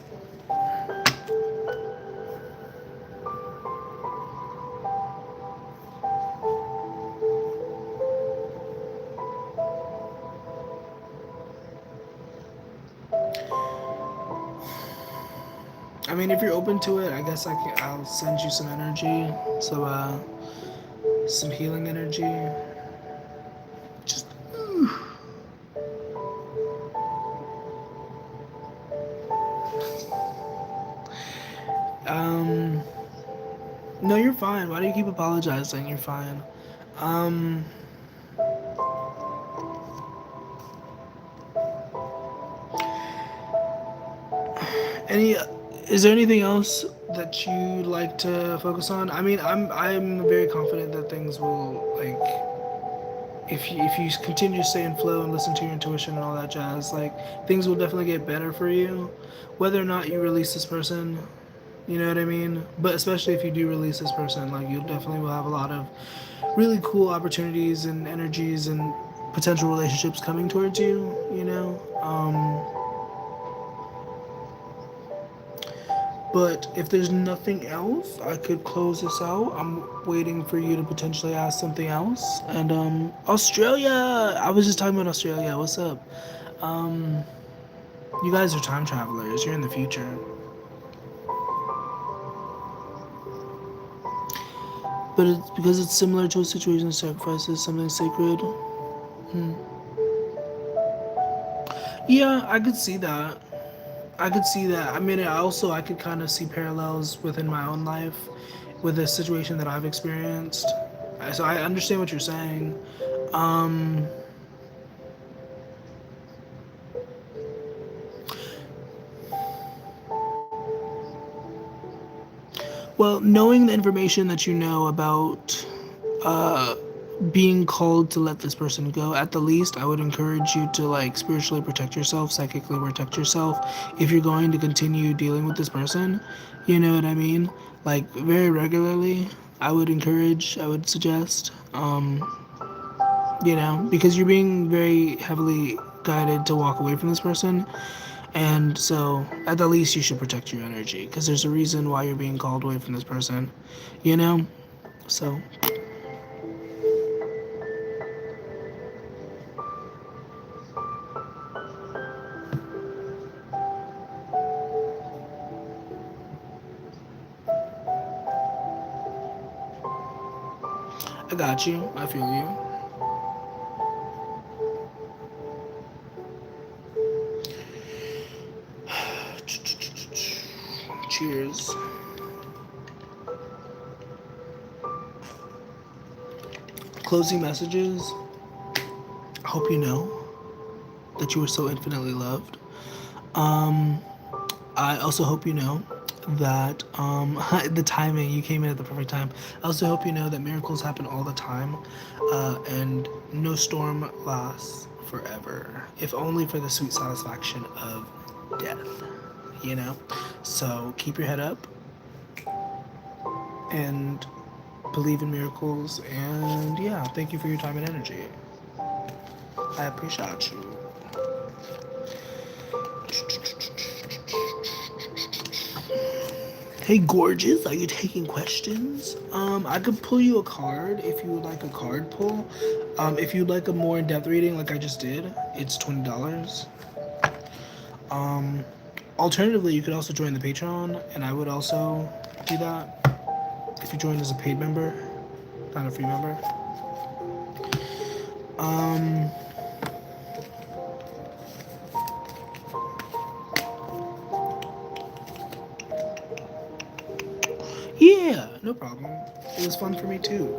I mean, if you're open to it, I guess I'll send you some energy. So, some healing energy. Just. Um. No, you're fine. Why do you keep apologizing? You're fine. Um. Any? Is there anything else that you'd like to focus on? I mean, I'm very confident that things will like. If you continue to stay in flow and listen to your intuition and all that jazz, like things will definitely get better for you. Whether or not you release this person, you know what I mean? But especially if you do release this person, like you definitely will have a lot of really cool opportunities and energies and potential relationships coming towards you, you know? But if there's nothing else, I could close this out. I'm waiting for you to potentially ask something else. And Australia! I was just talking about Australia. What's up? Um, you guys are time travelers. You're in the future. But it's because it's similar to a situation of sacrifices, something sacred. Hmm. Yeah, I could see that. I could see that. I mean, I could kind of see parallels within my own life with a situation that I've experienced. So I understand what you're saying. Um, well, knowing the information that you know about uh, being called to let this person go, at the least, I would encourage you to like spiritually protect yourself, psychically protect yourself. If you're going to continue dealing with this person, you know what I mean? Like very regularly, I would suggest, because you're being very heavily guided to walk away from this person. And so, at the least, you should protect your energy because there's a reason why you're being called away from this person, you know? So, I got you. I feel you. Cheers. Closing messages. I hope you know that you are so infinitely loved. I also hope you know that the timing, you came in at the perfect time. I also hope you know that miracles happen all the time, and no storm lasts forever, if only for the sweet satisfaction of death, you know? So keep your head up and believe in miracles, and yeah, thank you for your time and energy. I appreciate you. Hey, gorgeous, are you taking questions? I could pull you a card if you would like a card pull. If you'd like a more in-depth reading like I just did, it's $20. Um, Alternatively, you could also join the Patreon, and I would also do that if you join as a paid member, not a free member. Um, yeah, no problem. It was fun for me too.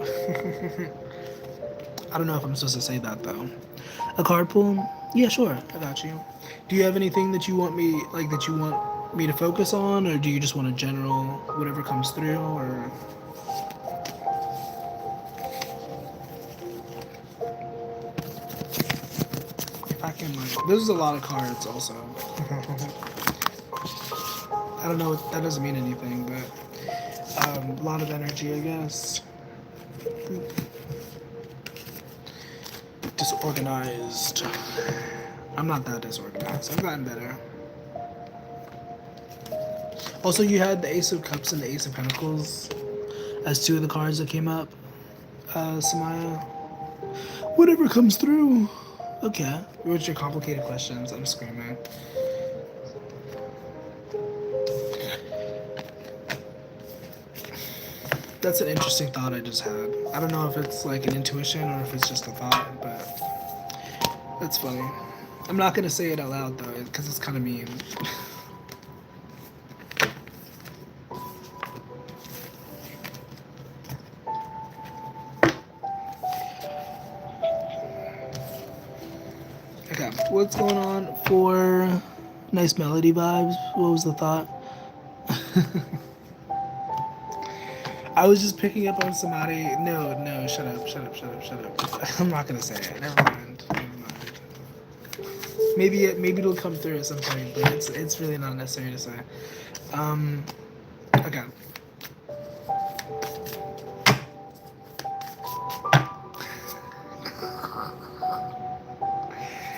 I don't know if I'm supposed to say that though. A card pull? Yeah, sure. I got you. Do you have anything that you want me to focus on, or do you just want a general whatever comes through, or if I can like there's a lot of cards also. I don't know, that doesn't mean anything, but a lot of energy, I guess. Disorganized. I'm not that disorganized. I've gotten better. Also, you had the Ace of Cups and the Ace of Pentacles as two of the cards that came up, Samaya. Whatever comes through. Okay. What's your complicated questions? I'm screaming. That's an interesting thought I just had. I don't know if it's like an intuition or if it's just a thought, but that's funny. I'm not gonna say it out loud though, because it's kind of mean. Okay, what's going on for nice melody vibes? What was the thought? I was just picking up on somebody. No, shut up. I'm not gonna say it. Never mind. Maybe it'll come through at some point, but it's really not necessary to say. Okay.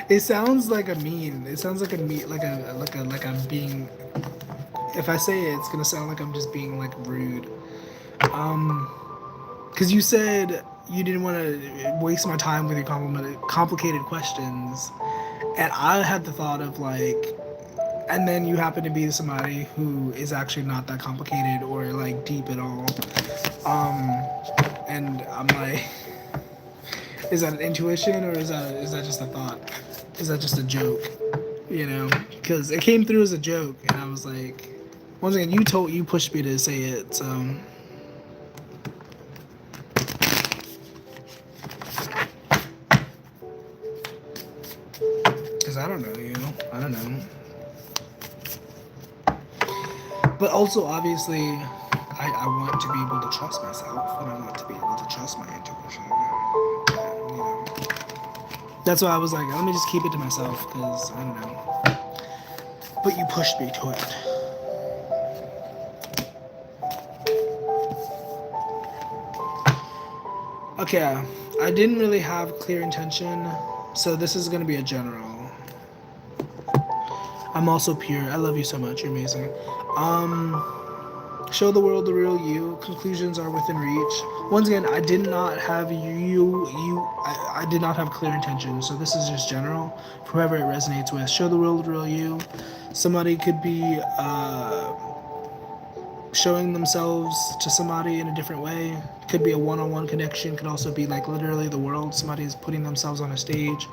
It sounds like a mean. It sounds like like I'm being. If I say it, it's gonna sound like I'm just being like rude. Because you said you didn't want to waste my time with your complicated questions, and I had the thought of like, and then you happen to be somebody who is actually not that complicated or like deep at all. And I'm like, is that an intuition or is that just a thought? Is that just a joke? You know, because it came through as a joke, and I was like, once again, you pushed me to say it, so. Because I don't know you. I don't know. But also, obviously, I want to be able to trust myself, and I want to be able to trust my intuition. You know. That's why I was like, let me just keep it to myself, because I don't know. But you pushed me to it. Okay, I didn't really have clear intention, so this is going to be a general. I'm also pure. I love you so much. You're amazing. Show the world the real you. Conclusions are within reach. Once again, I did not have I did not have clear intention, so this is just general. For whoever it resonates with. Show the world the real you. Somebody could be showing themselves to somebody in a different way. Could be a one-on-one connection, could also be like literally the world. Somebody's putting themselves on a stage.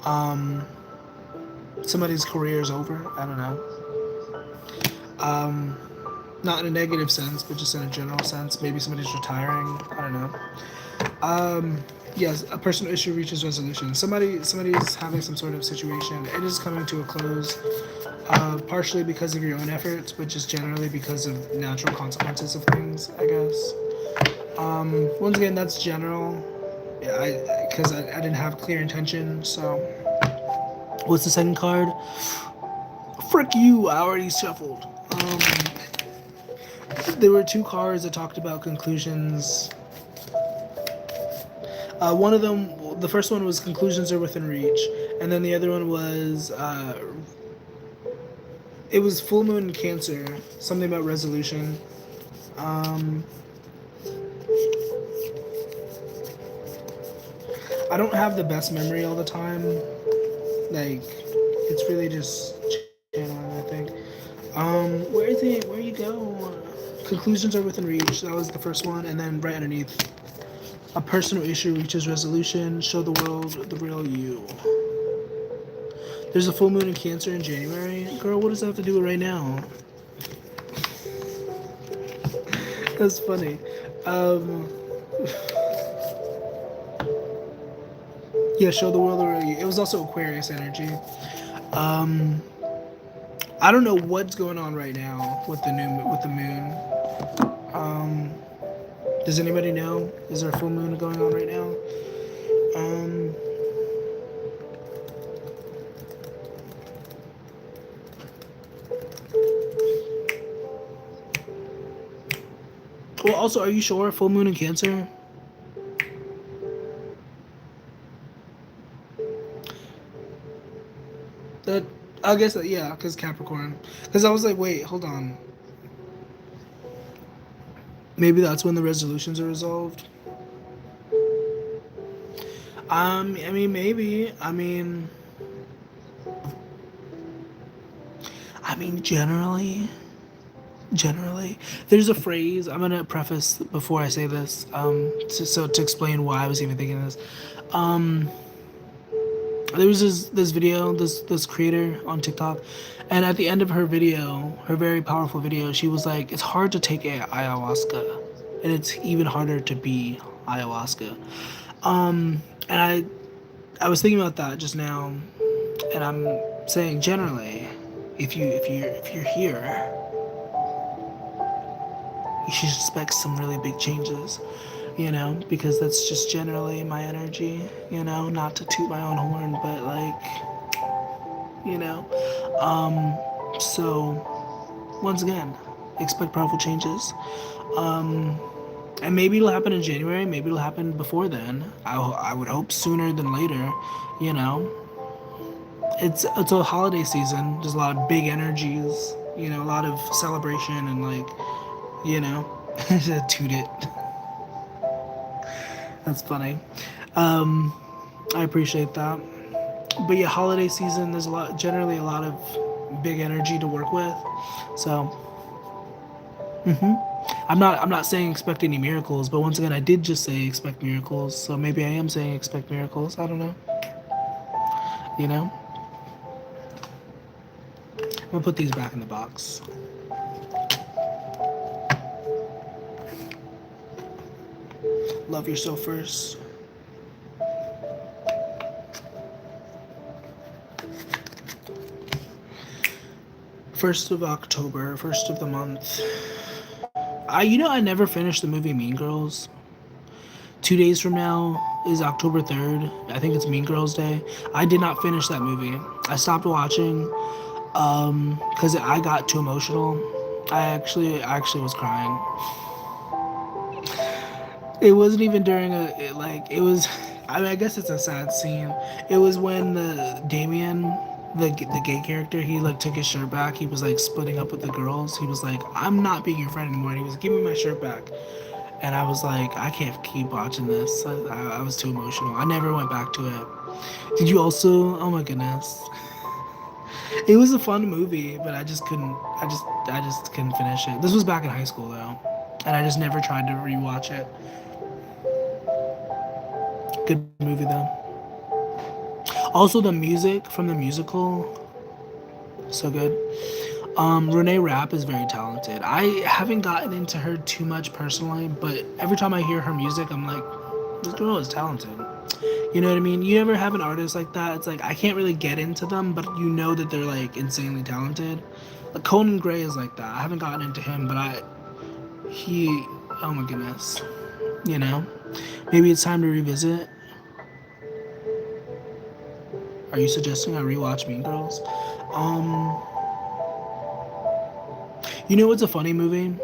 Um, Somebody's career is over. I don't know. Um, Not in a negative sense, but just in a general sense. Maybe somebody's retiring. I don't know. Yes, a personal issue reaches resolution. Somebody's having some sort of situation. It is coming to a close, partially because of your own efforts, but just generally because of natural consequences of things, I guess. Once again, that's general. Yeah, I didn't have clear intention. So, what's the second card? Frick you! I already shuffled. There were two cards that talked about conclusions. One of them, the first one was conclusions are within reach, and then the other one was it was full moon in Cancer, something about resolution. I don't have the best memory all the time. Like, it's really just channeling, I think. Where is it? Where you go? Conclusions are within reach. That was the first one, and then right underneath, a personal issue reaches resolution. Show the world the real you. There's a full moon in Cancer in January. Girl, what does that have to do with right now? That's funny. Yeah, show the world the real you. It was also Aquarius energy. I don't know what's going on right now with the moon. Does anybody know? Is there a full moon going on right now? Well, also, are you sure full moon in Cancer? That I guess yeah, because Capricorn. Because I was like, wait, hold on. Maybe that's when the resolutions are resolved. I mean, maybe. Generally, there's a phrase. I'm gonna preface before I say this, to explain why I was even thinking this. There was this video, this creator on TikTok, and at the end of her video, her very powerful video, she was like, "It's hard to take ayahuasca, and it's even harder to be ayahuasca." And I was thinking about that just now, and I'm saying generally, if you're here, you should expect some really big changes, because that's just generally my energy, not to toot my own horn, but like, so once again, expect powerful changes. And maybe it'll happen in January, maybe it'll happen before then. I would hope sooner than later, It's a holiday season. There's a lot of big energies, a lot of celebration and like, toot it. That's funny. I appreciate that. But yeah, holiday season, there's generally a lot of big energy to work with. So, I'm not saying expect any miracles, but once again, I did just say expect miracles. So maybe I am saying expect miracles. I don't know. I'm gonna put these back in the box. Love yourself first. First of October, first of the month. I never finished the movie Mean Girls. 2 days from now is October 3rd. I think it's Mean Girls Day. I did not finish that movie. I stopped watching because I got too emotional. I actually was crying. It wasn't even during it was. I guess it's a sad scene. It was when Damien, the gay character, he like took his shirt back. He was like splitting up with the girls. He was like, "I'm not being your friend anymore." And he was, "Give me my shirt back." And I was like, I can't keep watching this. I was too emotional. I never went back to it. Did you also? Oh my goodness. It was a fun movie, but I just couldn't. I just couldn't finish it. This was back in high school though, and I just never tried to rewatch it. Good movie though. Also, the music from the musical, so good. Renee Rapp is very talented. I haven't gotten into her too much personally, but every time I hear her music, I'm like, this girl is talented. You know what I mean? You ever have an artist like that? It's like I can't really get into them, but you know that they're like insanely talented. Like Conan Gray is like that. I haven't gotten into him, but he, oh my goodness. You know, maybe it's time to revisit. Are you suggesting I rewatch Mean Girls? Um, you know what's a funny movie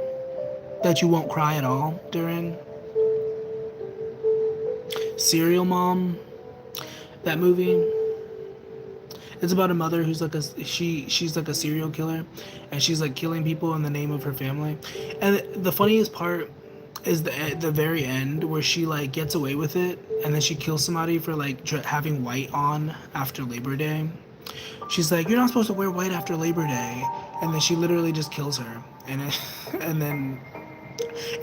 that you won't cry at all during? Serial Mom. That movie. It's about a mother who's like she's like a serial killer, and she's like killing people in the name of her family. And the funniest part is the very end where she like gets away with it, and then she kills somebody for like having white on after Labor Day. She's like, "You're not supposed to wear white after Labor Day," and then she literally just kills her. And then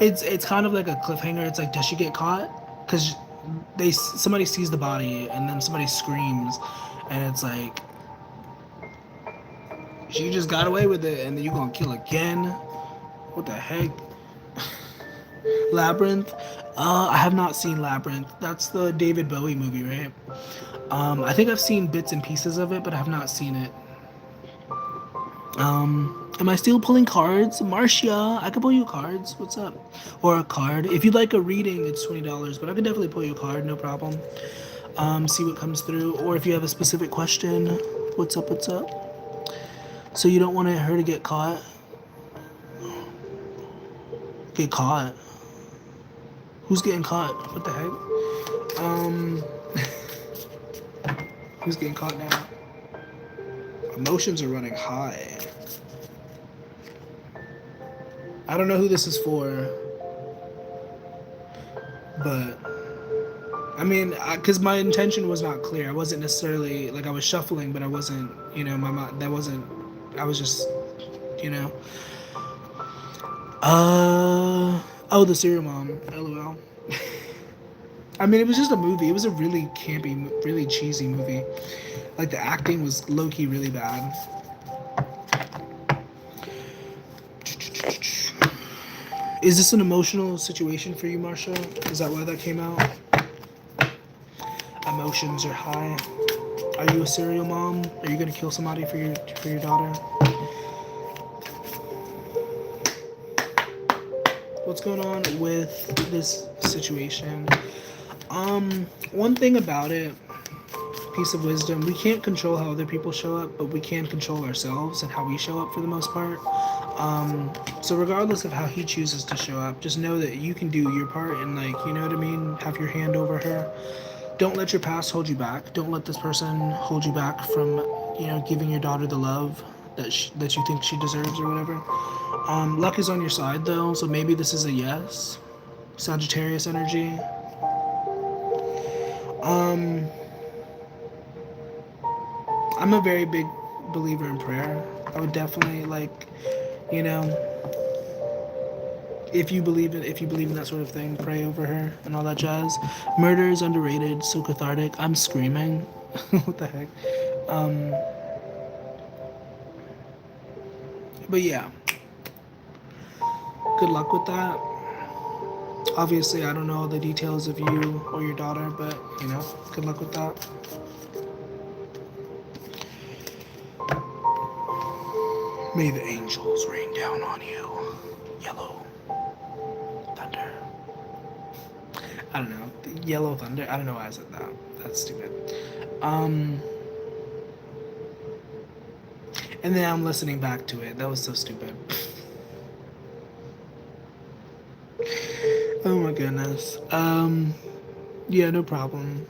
it's kind of like a cliffhanger. It's like, does she get caught? Because somebody sees the body, and then somebody screams, and it's like she just got away with it, and then you gonna kill again? What the heck? Labyrinth. I have not seen Labyrinth. That's the David Bowie movie, right? I think I've seen bits and pieces of it, but I have not seen it. Am I still pulling cards? Marcia, I can pull you cards. What's up? Or a card. If you'd like a reading, it's $20, but I can definitely pull you a card, no problem. See what comes through. Or if you have a specific question, what's up, what's up? So you don't want her to get caught? Get caught? Who's getting caught? What the heck? Who's getting caught now? Emotions are running high. I don't know who this is for, but I mean, because my intention was not clear. I wasn't necessarily like I was shuffling, but I wasn't. You know, my mind. That wasn't. I was just. You know. Oh, the Serial Mom. LOL. I mean, it was just a movie. It was a really campy, really cheesy movie. Like, the acting was low-key really bad. Is this an emotional situation for you, Marsha? Is that why that came out? Emotions are high. Are you a serial mom? Are you gonna kill somebody for your daughter? What's going on with this situation? One thing about it, piece of wisdom, we can't control how other people show up, but we can control ourselves and how we show up for the most part. So regardless of how he chooses to show up, just know that you can do your part and, like, you know what I mean? Have your hand over her. Don't let your past hold you back. Don't let this person hold you back from, you know, giving your daughter the love that you think she deserves or whatever. Luck is on your side though, so maybe this is a yes. Sagittarius energy. I'm a very big believer in prayer. I would definitely, like, you know, if you believe in that sort of thing, pray over her and all that jazz. Murder is underrated, so cathartic. I'm screaming. What the heck? But yeah. Good luck with that. Obviously, I don't know the details of you or your daughter, but, you know, good luck with that. May the angels rain down on you. Yellow thunder. I don't know. Yellow thunder. I don't know why I said that. That's stupid. And then I'm listening back to it. That was so stupid. Oh my goodness. Yeah, no problem.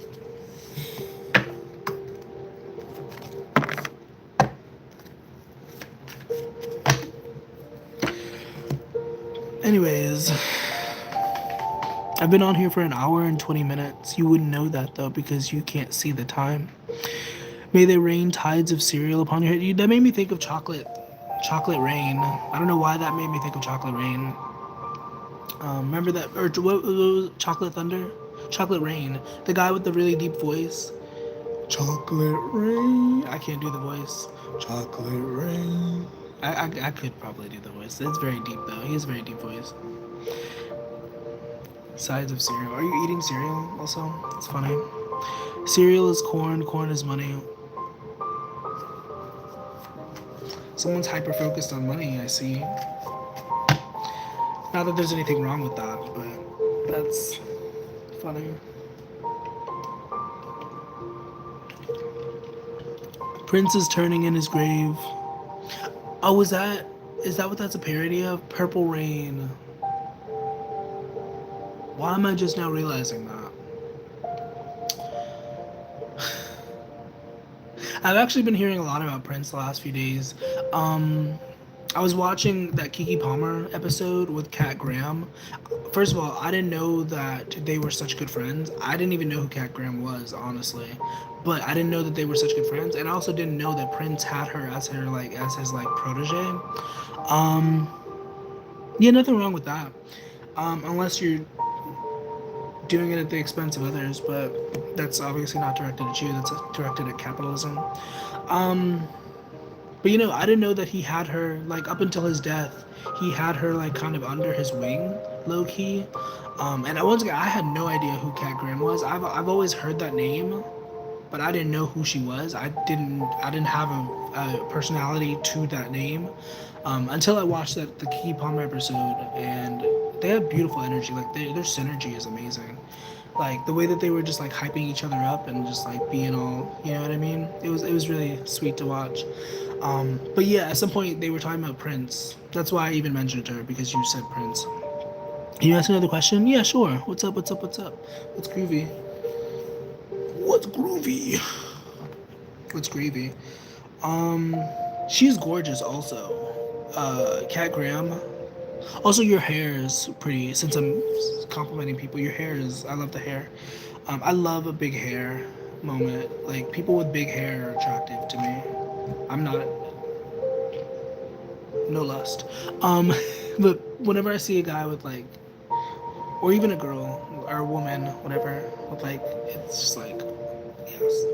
Anyways, I've been on here for an hour and 20 minutes. You wouldn't know that though because you can't see the time. May they rain tides of cereal upon your head. That made me think of chocolate rain. I don't know why that made me think of chocolate rain. Remember that, or what was Chocolate Thunder? Chocolate Rain. The guy with the really deep voice. Chocolate Rain. I can't do the voice. Chocolate Rain. I could probably do the voice. It's very deep though. He has a very deep voice. Sides of cereal. Are you eating cereal also? It's funny. Cereal is corn. Corn is money. Someone's hyper focused on money, I see. Not that there's anything wrong with that, but that's funny. Prince is turning in his grave. Oh, is that what that's a parody of? Purple Rain. Why am I just now realizing that? I've actually been hearing a lot about Prince the last few days. I was watching that Keke Palmer episode with Kat Graham. First of all, I didn't know that they were such good friends. I didn't even know who Kat Graham was, honestly. But I didn't know that they were such good friends, and I also didn't know that Prince had her as his protege. Yeah, nothing wrong with that. Unless you're doing it at the expense of others, but that's obviously not directed at you. That's directed at capitalism. But I didn't know that he had her up until his death. He had her kind of under his wing, low key. And I had no idea who Kat Graham was. I've always heard that name, but I didn't know who she was. I didn't have a personality to that name until I watched the Keke Palmer episode, and they have beautiful energy. Their synergy is amazing. The way that they were just hyping each other up and just being all, you know what I mean? It was really sweet to watch. But yeah, at some point they were talking about Prince. That's why I even mentioned her, because you said Prince. Can you ask another question? Yeah, sure. What's up? What's groovy? What's groovy? What's gravy? She's gorgeous also. Kat Graham. Also, your hair is pretty. Since I'm complimenting people, your hair is. I love the hair. I love a big hair moment. People with big hair are attractive to me. I'm not. No lust. But whenever I see a guy with or even a girl or a woman, whatever, with it's just yes.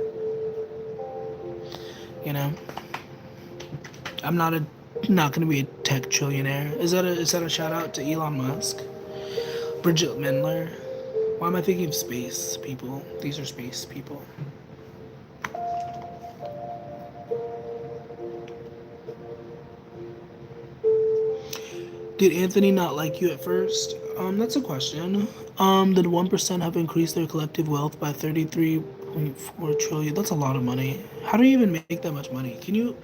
I'm not gonna be a tech trillionaire. Is that a shout out to Elon Musk? Bridget Mendler. Why am I thinking of space people? These are space people. Did Anthony not like you at first? That's a question. Did 1% have increased their collective wealth by 33.4 trillion? That's a lot of money. How do you even make that much money? Can you?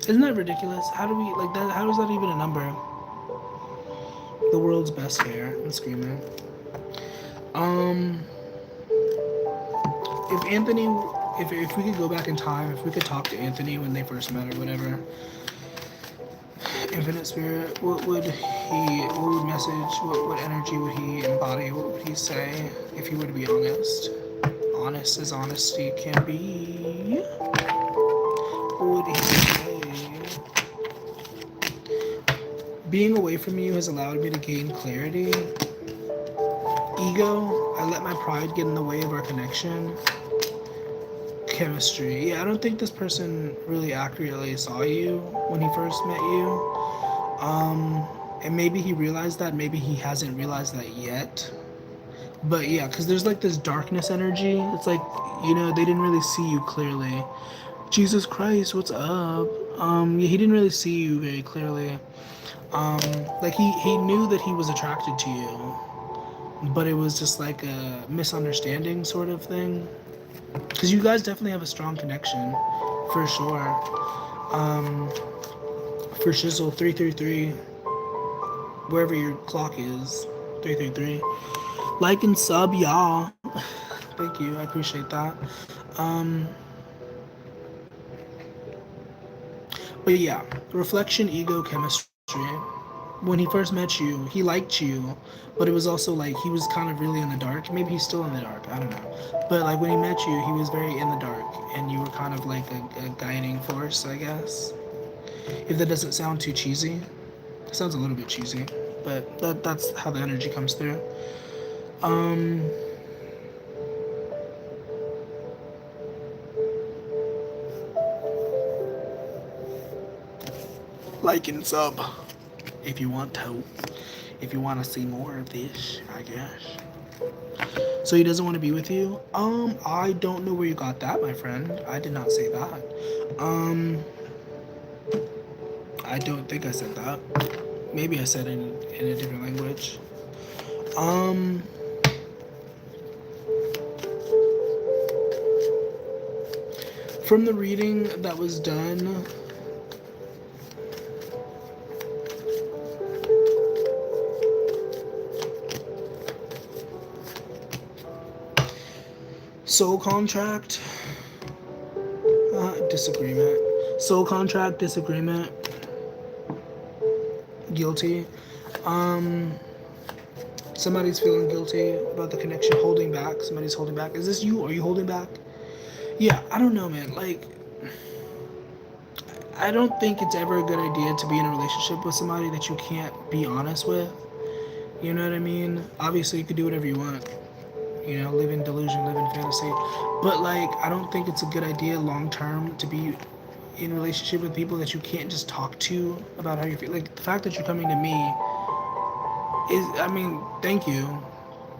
Isn't that ridiculous? How do we that? How is that even a number? The world's best hair. I'm screaming. If Anthony, if we could go back in time, if we could talk to Anthony when they first met or whatever, Infinite Spirit, what would message, what energy would he embody? What would he say if he were to be honest? Honest as honesty can be. What would he say? Being away from you has allowed me to gain clarity. Ego, I let my pride get in the way of our connection. Chemistry, yeah, I don't think this person really accurately saw you when he first met you. And maybe he realized that, maybe he hasn't realized that yet. But yeah, because there's this darkness energy. It's they didn't really see you clearly. Jesus Christ, what's up? Yeah, he didn't really see you very clearly. He knew that he was attracted to you, but it was just a misunderstanding sort of thing. Because you guys definitely have a strong connection, for sure. For Shizzle, 333, wherever your clock is, 333. Like and sub, y'all. Thank you, I appreciate that. But yeah, reflection, ego, chemistry. when he first met you, he liked you, but it was also like he was kind of really in the dark. Maybe he's still in the dark. I don't know. But like when he met you, he was very in the dark, and you were kind of like a guiding force, I guess. If that doesn't sound too cheesy, it sounds a little bit cheesy, but that's how the energy comes through. Um, like and sub if you want to. If you want to see more of this, I guess. So he doesn't want to be with you? I don't know where you got that, my friend. I did not say that. Um, I don't think I said that. Maybe I said it in a different language. Um, from the reading that was done, soul contract, disagreement. Soul contract, disagreement, guilty. Um, somebody's feeling guilty about the connection, holding back. Somebody's holding back. Is this you? Are you holding back? Yeah, I don't know, man. Like, I don't think it's ever a good idea to be in a relationship with somebody that you can't be honest with. You know what I mean? Obviously, you can do whatever you want. You know, live in delusion, live in fantasy. But, like, I don't think it's a good idea long term to be in a relationship with people that you can't just talk to about how you feel. Like, the fact that you're coming to me is, I mean, thank you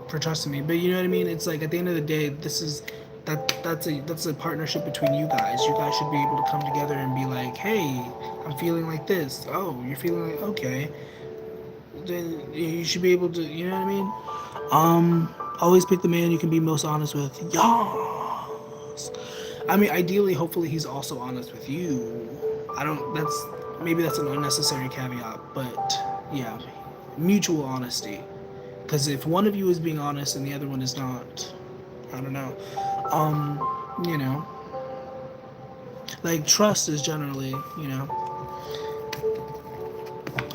for trusting me. But you know what I mean? It's like at the end of the day, that's a partnership between you guys. You guys should be able to come together and be like, hey, I'm feeling like this. Oh, you're feeling like okay. Then you should be able to, you know what I mean? Always pick the man you can be most honest with. Yes. I mean, ideally, hopefully, he's also honest with you. I don't. That's maybe that's an unnecessary caveat, but yeah, mutual honesty. Because if one of you is being honest and the other one is not, I don't know. You know, like trust is generally, you know,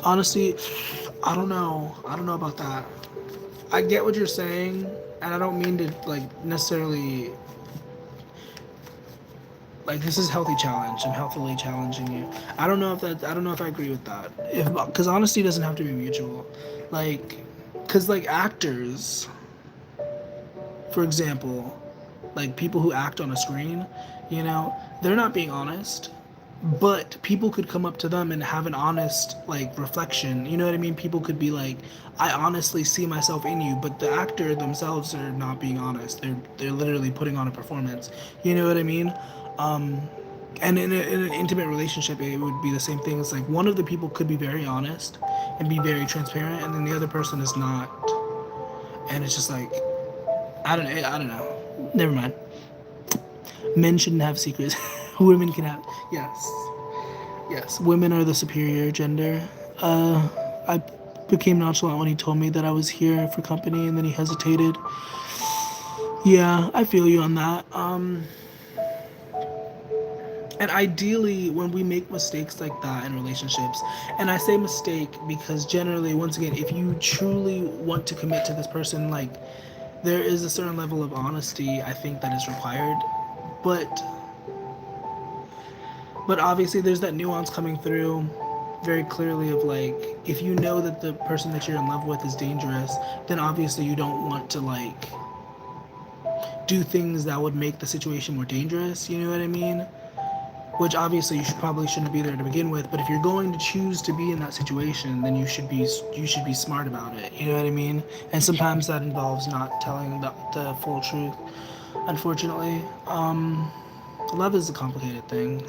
honesty. I don't know. I don't know about that. I get what you're saying, and I don't mean to like necessarily like this is healthy challenge. I'm healthily challenging you. I don't know if that. I don't know if I agree with that. If because honesty doesn't have to be mutual, like, because like actors, for example, like people who act on a screen, you know, they're not being honest, but people could come up to them and have an honest like reflection. You know what I mean? People could be like, I honestly see myself in you, but the actor themselves are not being honest. They're literally putting on a performance. You know what I mean? um and in an intimate relationship it would be the same thing. It's like one of the people could be very honest and be very transparent, and then the other person is not, and it's just like I don't know. Never mind. Men shouldn't have secrets. Women can have. Yes. Yes. Women are the superior gender. I became nonchalant when he told me that I was here for company, and then he hesitated. Yeah, I feel you on that. And ideally, when we make mistakes like that in relationships, and I say mistake because generally, once again, if you truly want to commit to this person, like, there is a certain level of honesty I think that is required. But but obviously there's that nuance coming through very clearly of like, if you know that the person that you're in love with is dangerous, then obviously you don't want to like do things that would make the situation more dangerous, you know what I mean? Which obviously probably shouldn't be there to begin with, but if you're going to choose to be in that situation, then you should be smart about it, you know what I mean? And sometimes that involves not telling the full truth, unfortunately. Love is a complicated thing.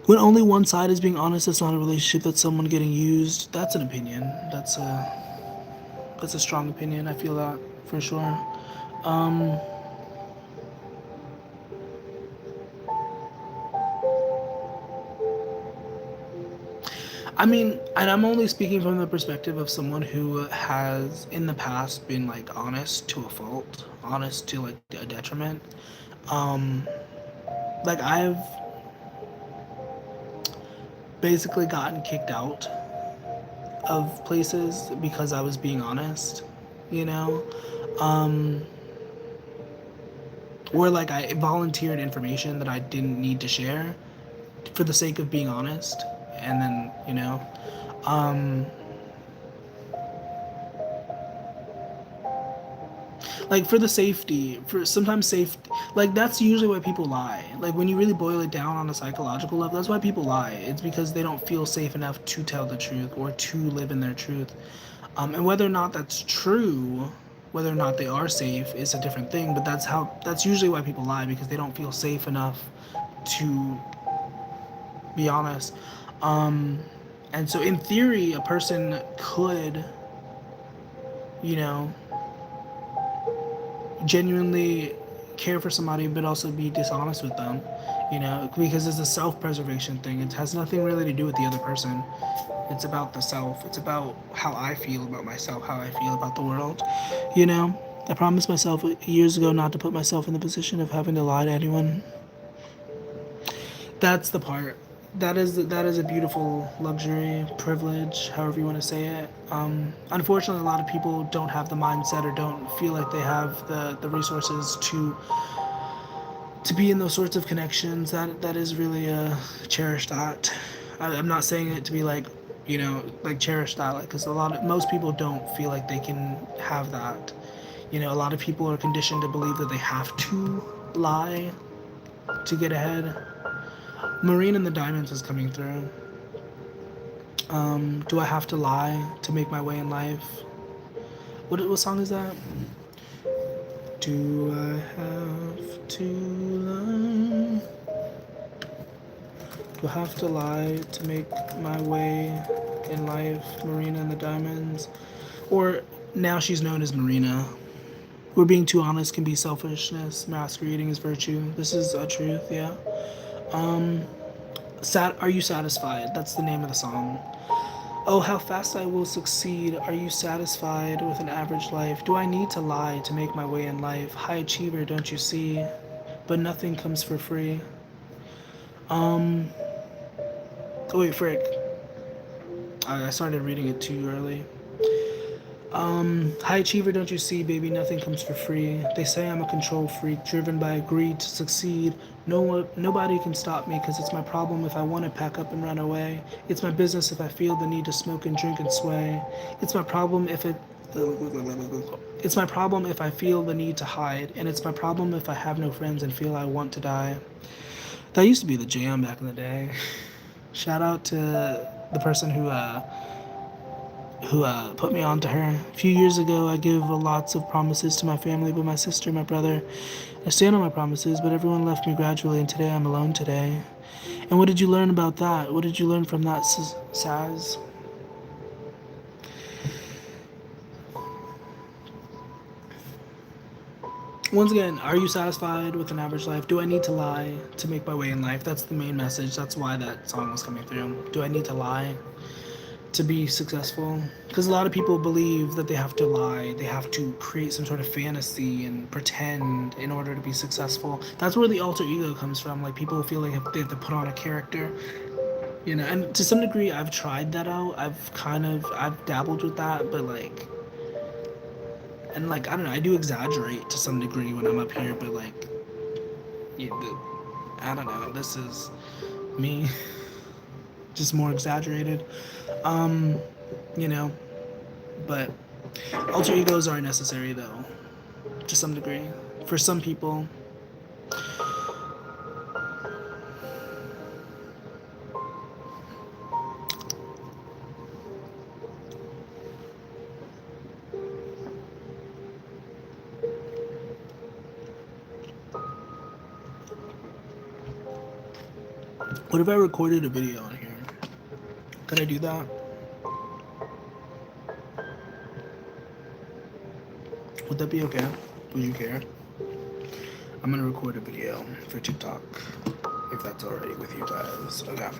When only one side is being honest, that's not a relationship, that's someone getting used. That's an opinion. That's a strong opinion. I feel that for sure. Um, I mean, and I'm only speaking from the perspective of someone who has in the past been like honest to a fault, honest to like a detriment. Um, like I've basically gotten kicked out of places because I was being honest, you know? Um, or like I volunteered information that I didn't need to share for the sake of being honest. And then, um, like for the safety, for sometimes safety, like that's usually why people lie. Like when you really boil it down on a psychological level, that's why people lie. It's because they don't feel safe enough to tell the truth or to live in their truth. And whether or not that's true, whether or not they are safe is a different thing, but that's usually why people lie, because they don't feel safe enough to be honest. um and so in theory a person could, you know genuinely care for somebody but also be dishonest with them, because it's a self-preservation thing. It has nothing really to do with the other person. It's about the self. It's about how I feel about myself, how I feel about the world. I promised myself years ago not to put myself in the position of having to lie to anyone. That's the part. That is a beautiful luxury, privilege, however you want to say it. Unfortunately, a lot of people don't have the mindset or don't feel like they have the resources to be in those sorts of connections. That is really a cherished thought. I'm not saying it to be like, like cherished thought, like, because most people don't feel like they can have that. A lot of people are conditioned to believe that they have to lie to get ahead. Marine and the Diamonds is coming through. Do I have to lie to make my way in life? What song is that? Do I have to lie? Do I have to lie to make my way in life? Marina and the Diamonds. Or now she's known as Marina. Where being too honest can be selfishness, masquerading as virtue. This is a truth, yeah. Are you satisfied? That's the name of the song. Oh, how fast I will succeed. Are you satisfied with an average life? Do I need to lie to make my way in life? High achiever, don't you see? But nothing comes for free. Oh wait, frick. I started reading it too early. High achiever, don't you see, baby, nothing comes for free. They say I'm a control freak, driven by greed to succeed. Nobody can stop me, because it's my problem if I want to pack up and run away. It's my business if I feel the need to smoke and drink and sway. It's my problem if I feel the need to hide, and it's my problem if I have no friends and feel I want to die. That used to be the jam back in the day. Shout out to the person who put me on to her. A few years ago, I gave lots of promises to my family, but my sister, my brother. I stand on my promises, but everyone left me gradually, and today I'm alone today. And what did you learn about that? What did you learn from that, Saz? Once again, are you satisfied with an average life? Do I need to lie to make my way in life? That's the main message. That's why that song was coming through. Do I need to lie to be successful? Because a lot of people believe that they have to lie, they have to create some sort of fantasy and pretend in order to be successful. That's where the alter ego comes from. Like, people feel like they have to put on a character, and to some degree I've tried that out. I've dabbled with that, but like, and like, I don't know, I do exaggerate to some degree when I'm up here, but like, I don't know, this is me, just more exaggerated. You know, but alter egos are necessary, though, to some degree. For some people. What if I recorded a video on here? Could I do that? Would that be okay? Would you care? I'm gonna record a video for TikTok, if that's alright with you guys. Okay.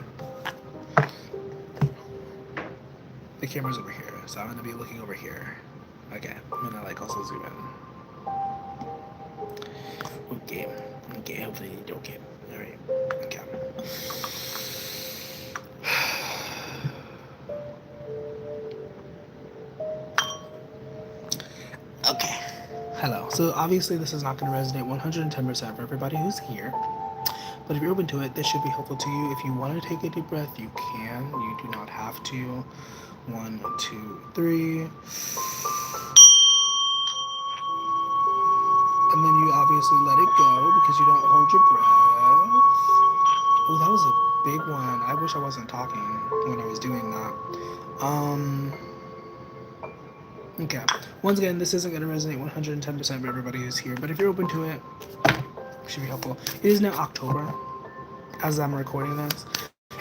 The camera's over here, so I'm gonna be looking over here. Okay, I'm gonna like also zoom in. Okay, hopefully, okay. Alright, okay. Hello. So obviously this is not going to resonate 110% for everybody who's here. But if you're open to it, this should be helpful to you. If you want to take a deep breath, you can. You do not have to. 1, 2, 3. And then you obviously let it go because you don't hold your breath. Oh, that was a big one. I wish I wasn't talking when I was doing that. Okay. Once again, this isn't going to resonate 110% for everybody who's here, but if you're open to it, it should be helpful. It is now October as I'm recording this,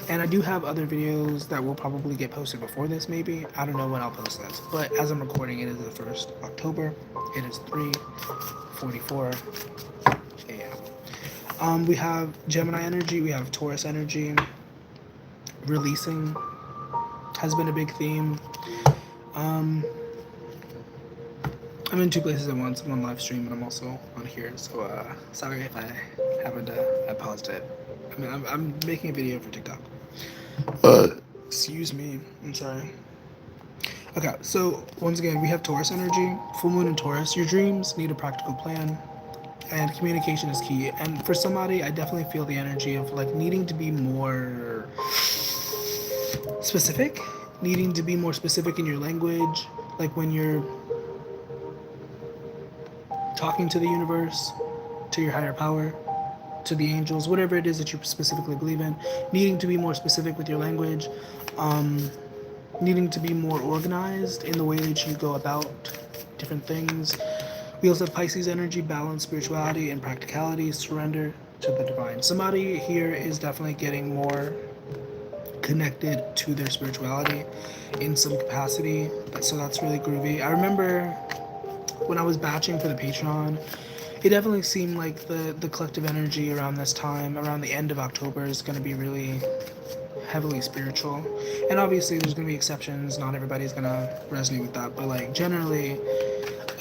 and I do have other videos that will probably get posted before this, maybe. I don't know when I'll post this, but as I'm recording, it is the 1st October. It is 3:44 a.m. We have Gemini energy, we have Taurus energy. Releasing has been a big theme. I'm in 2 places at once. I'm on live stream and I'm also on here. So sorry if I haven't I paused it. I mean, I'm making a video for TikTok. Excuse me. I'm sorry. Okay, so once again, we have Taurus energy, full moon in Taurus. Your dreams need a practical plan, and communication is key. And for somebody, I definitely feel the energy of like needing to be more specific, needing to be more specific in your language, like when you're talking to the universe, to your higher power, to the angels, whatever it is that you specifically believe in, needing to be more specific with your language, needing to be more organized in the way that you go about different things. We also have Pisces energy, balance, spirituality, and practicality, surrender to the divine. Somebody here is definitely getting more connected to their spirituality in some capacity, so that's really groovy. I remember when I was batching for the Patreon, it definitely seemed like the collective energy around this time, around the end of October, is going to be really heavily spiritual. And obviously there's going to be exceptions, not everybody's going to resonate with that, but like generally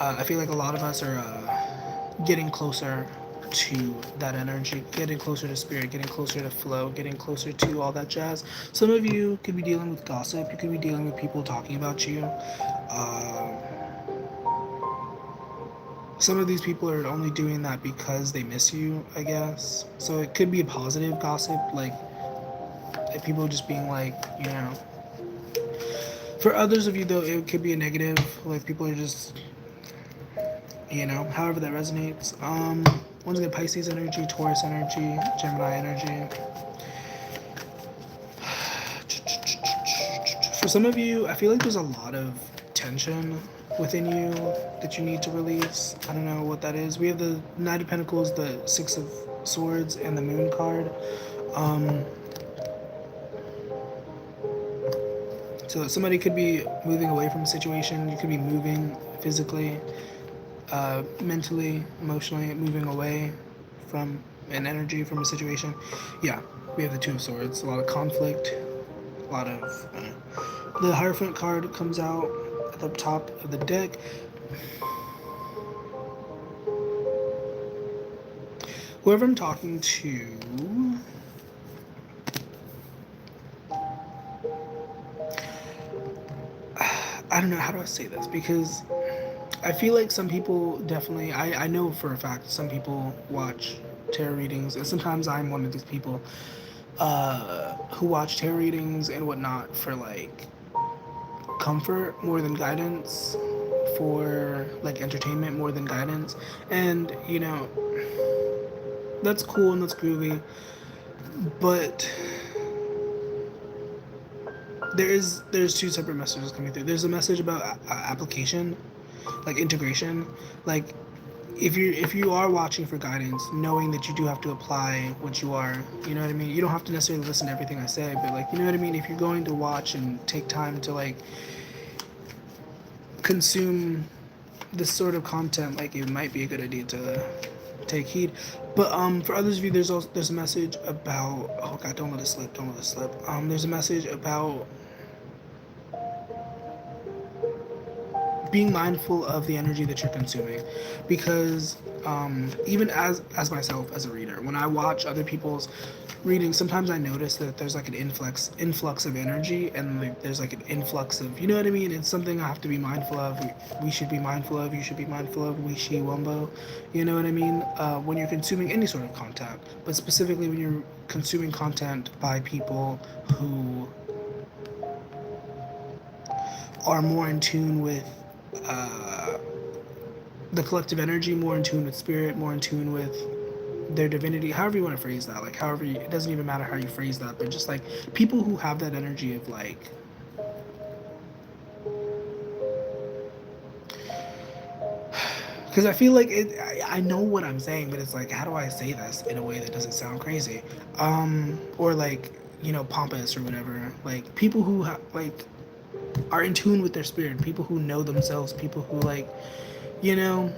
I feel like a lot of us are getting closer to that energy, getting closer to spirit, getting closer to flow, getting closer to all that jazz. Some of you could be dealing with gossip, you could be dealing with people talking about you. Some of these people are only doing that because they miss you, I guess. So it could be a positive gossip, like people just being like, you know. For others of you, though, it could be a negative, like people are just, you know, however that resonates. Once again, Pisces energy, Taurus energy, Gemini energy. For some of you, I feel like there's a lot of tension within you that you need to release. I don't know what that is. We have the Knight of Pentacles, the Six of Swords, and the Moon card. So somebody could be moving away from a situation. You could be moving physically, mentally, emotionally, moving away from an energy, from a situation. Yeah, we have the Two of Swords. A lot of conflict, a lot of... the Hierophant card comes out at the top of the deck. Whoever I'm talking to... I don't know, how do I say this? Because I feel like some people definitely... I know for a fact some people watch tarot readings, and sometimes I'm one of these people who watch tarot readings and whatnot for, like, comfort more than guidance, for like entertainment more than guidance. And you know, that's cool and that's groovy, but there's 2 separate messages coming through. There's a message about application, like integration, like if you are watching for guidance, knowing that you do have to apply what you are, you know what I mean? You don't have to necessarily listen to everything I say, but like, you know what I mean? If you're going to watch and take time to like consume this sort of content, like it might be a good idea to take heed. But for others of you, there's a message about, oh god, don't let it slip, there's a message about being mindful of the energy that you're consuming, because even as myself as a reader, when I watch other people's reading, sometimes I notice that there's like an influx of energy, and like there's like an influx of, you know what I mean? It's something I have to be mindful of. We should be mindful of. You should be mindful of. We she wumbo, you know what I mean? When you're consuming any sort of content, but specifically when you're consuming content by people who are more in tune with uh, the collective energy, more in tune with spirit, more in tune with their divinity, however you want to phrase that. Like, however, it doesn't even matter how you phrase that, but just like people who have that energy of like, because I feel like I know what I'm saying, but it's like, how do I say this in a way that doesn't sound crazy, or like, you know, pompous or whatever. Like people who like are in tune with their spirit, people who know themselves, people who like, you know,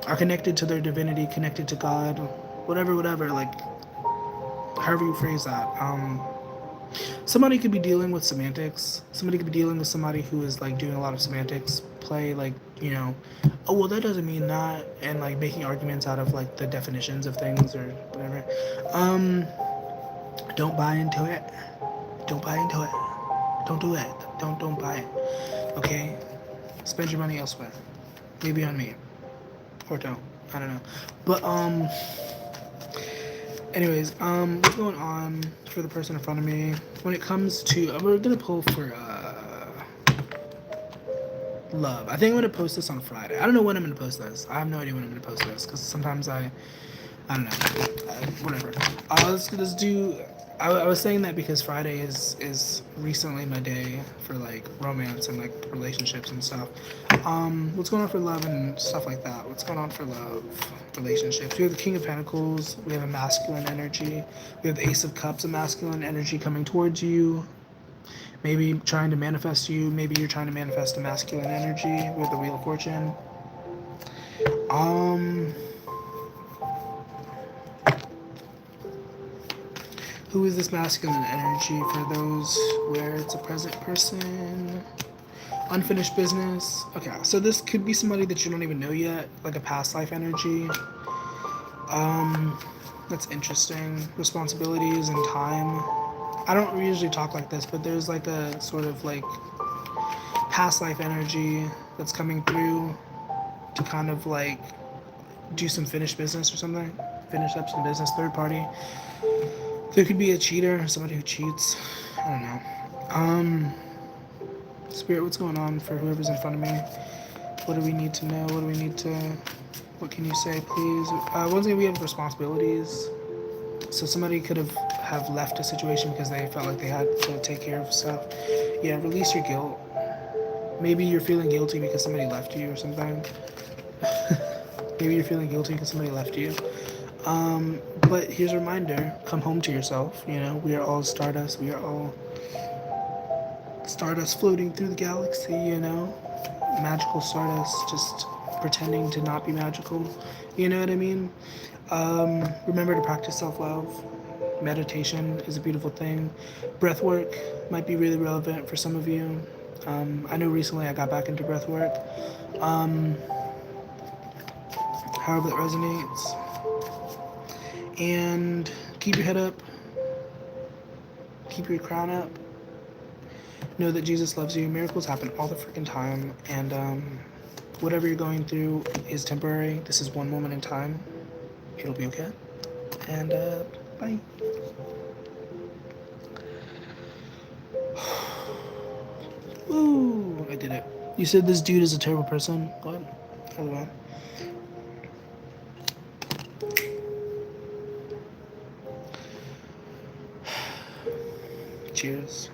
are connected to their divinity, connected to God, whatever, like however you phrase that. Somebody could be dealing with semantics. Somebody could be dealing with somebody who is like doing a lot of semantics play, like, you know, oh well that doesn't mean that, and like making arguments out of like the definitions of things or whatever. Um, don't buy into it. Don't buy into it. Don't do it. Don't buy it. Okay? Spend your money elsewhere. Maybe on me. Or don't. I don't know. But anyways, what's going on for the person in front of me? When it comes to, we're gonna pull for love. I think I'm gonna post this on Friday. I don't know when I'm gonna post this. I have no idea when I'm gonna post this because sometimes I don't know. Whatever. Let's do. I was saying that because Friday is recently my day for like romance and like relationships and stuff. What's going on for love and stuff like that? What's going on for love, relationships? We have the King of Pentacles. We have a masculine energy. We have the Ace of Cups, a masculine energy coming towards you. Maybe trying to manifest you. Maybe you're trying to manifest a masculine energy with the Wheel of Fortune. Who is this masculine energy for those where it's a present person? Unfinished business. Okay, so this could be somebody that you don't even know yet, like a past life energy. That's interesting. Responsibilities and time. I don't usually talk like this, but there's like a sort of like past life energy that's coming through to kind of like do some finished business or something. Finish up some business, third party. There could be a cheater, somebody who cheats. I don't know. Spirit, what's going on for whoever's in front of me? What do we need to know? What do we need to... What can you say, please? Once again, we have responsibilities. So somebody could have left a situation because they felt like they had to take care of stuff. Yeah, release your guilt. Maybe you're feeling guilty because somebody left you or something. Maybe you're feeling guilty because somebody left you. But here's a reminder, come home to yourself. You know, we are all stardust. We are all stardust floating through the galaxy, you know? Magical stardust, just pretending to not be magical. You know what I mean? Remember to practice self-love. Meditation is a beautiful thing. Breath work might be really relevant for some of you. I know recently I got back into breath work. However that resonates. And keep your head up. Keep your crown up. Know that Jesus loves you. Miracles happen all the freaking time. And whatever you're going through is temporary. This is one moment in time. It'll be okay. And bye. Ooh, I did it. You said this dude is a terrible person? What? Hold on. Cheers.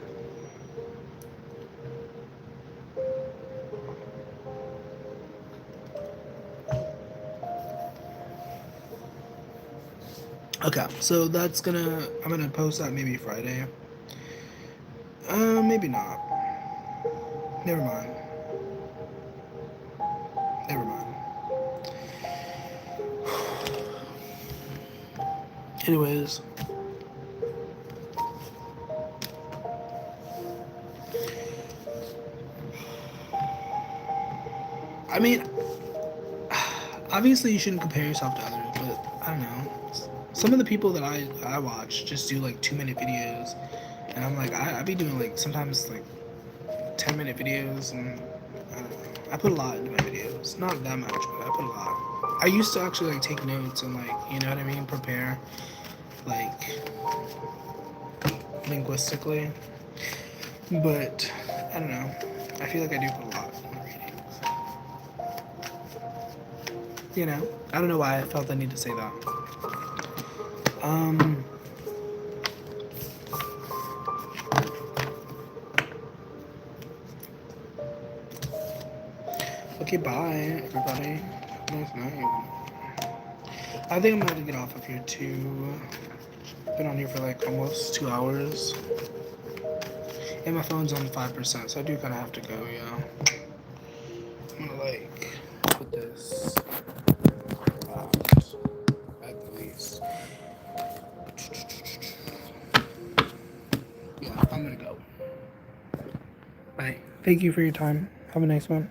Okay, so that's I'm gonna post that maybe Friday. Maybe not. Never mind. Never mind. Anyways. I mean, obviously you shouldn't compare yourself to others, but I don't know. Some of the people that I watch just do like 2 minute videos, and I'm like I be doing like sometimes like 10 minute videos, and I don't know. I put a lot into my videos. Not that much, but I put a lot. I used to actually like take notes and like you know what I mean, prepare like linguistically, but I don't know. I feel like I do put a lot in my readings. You know, I don't know why I felt the need to say that. Um. Okay, bye, everybody. Have a nice night. I think I'm gonna have to get off of here too. Been on here for like almost 2 hours. And my phone's on 5%, so I do kind of have to go, yeah. I'm gonna like put this out at least. Yeah, I'm gonna go. Bye. Thank you for your time. Have a nice one.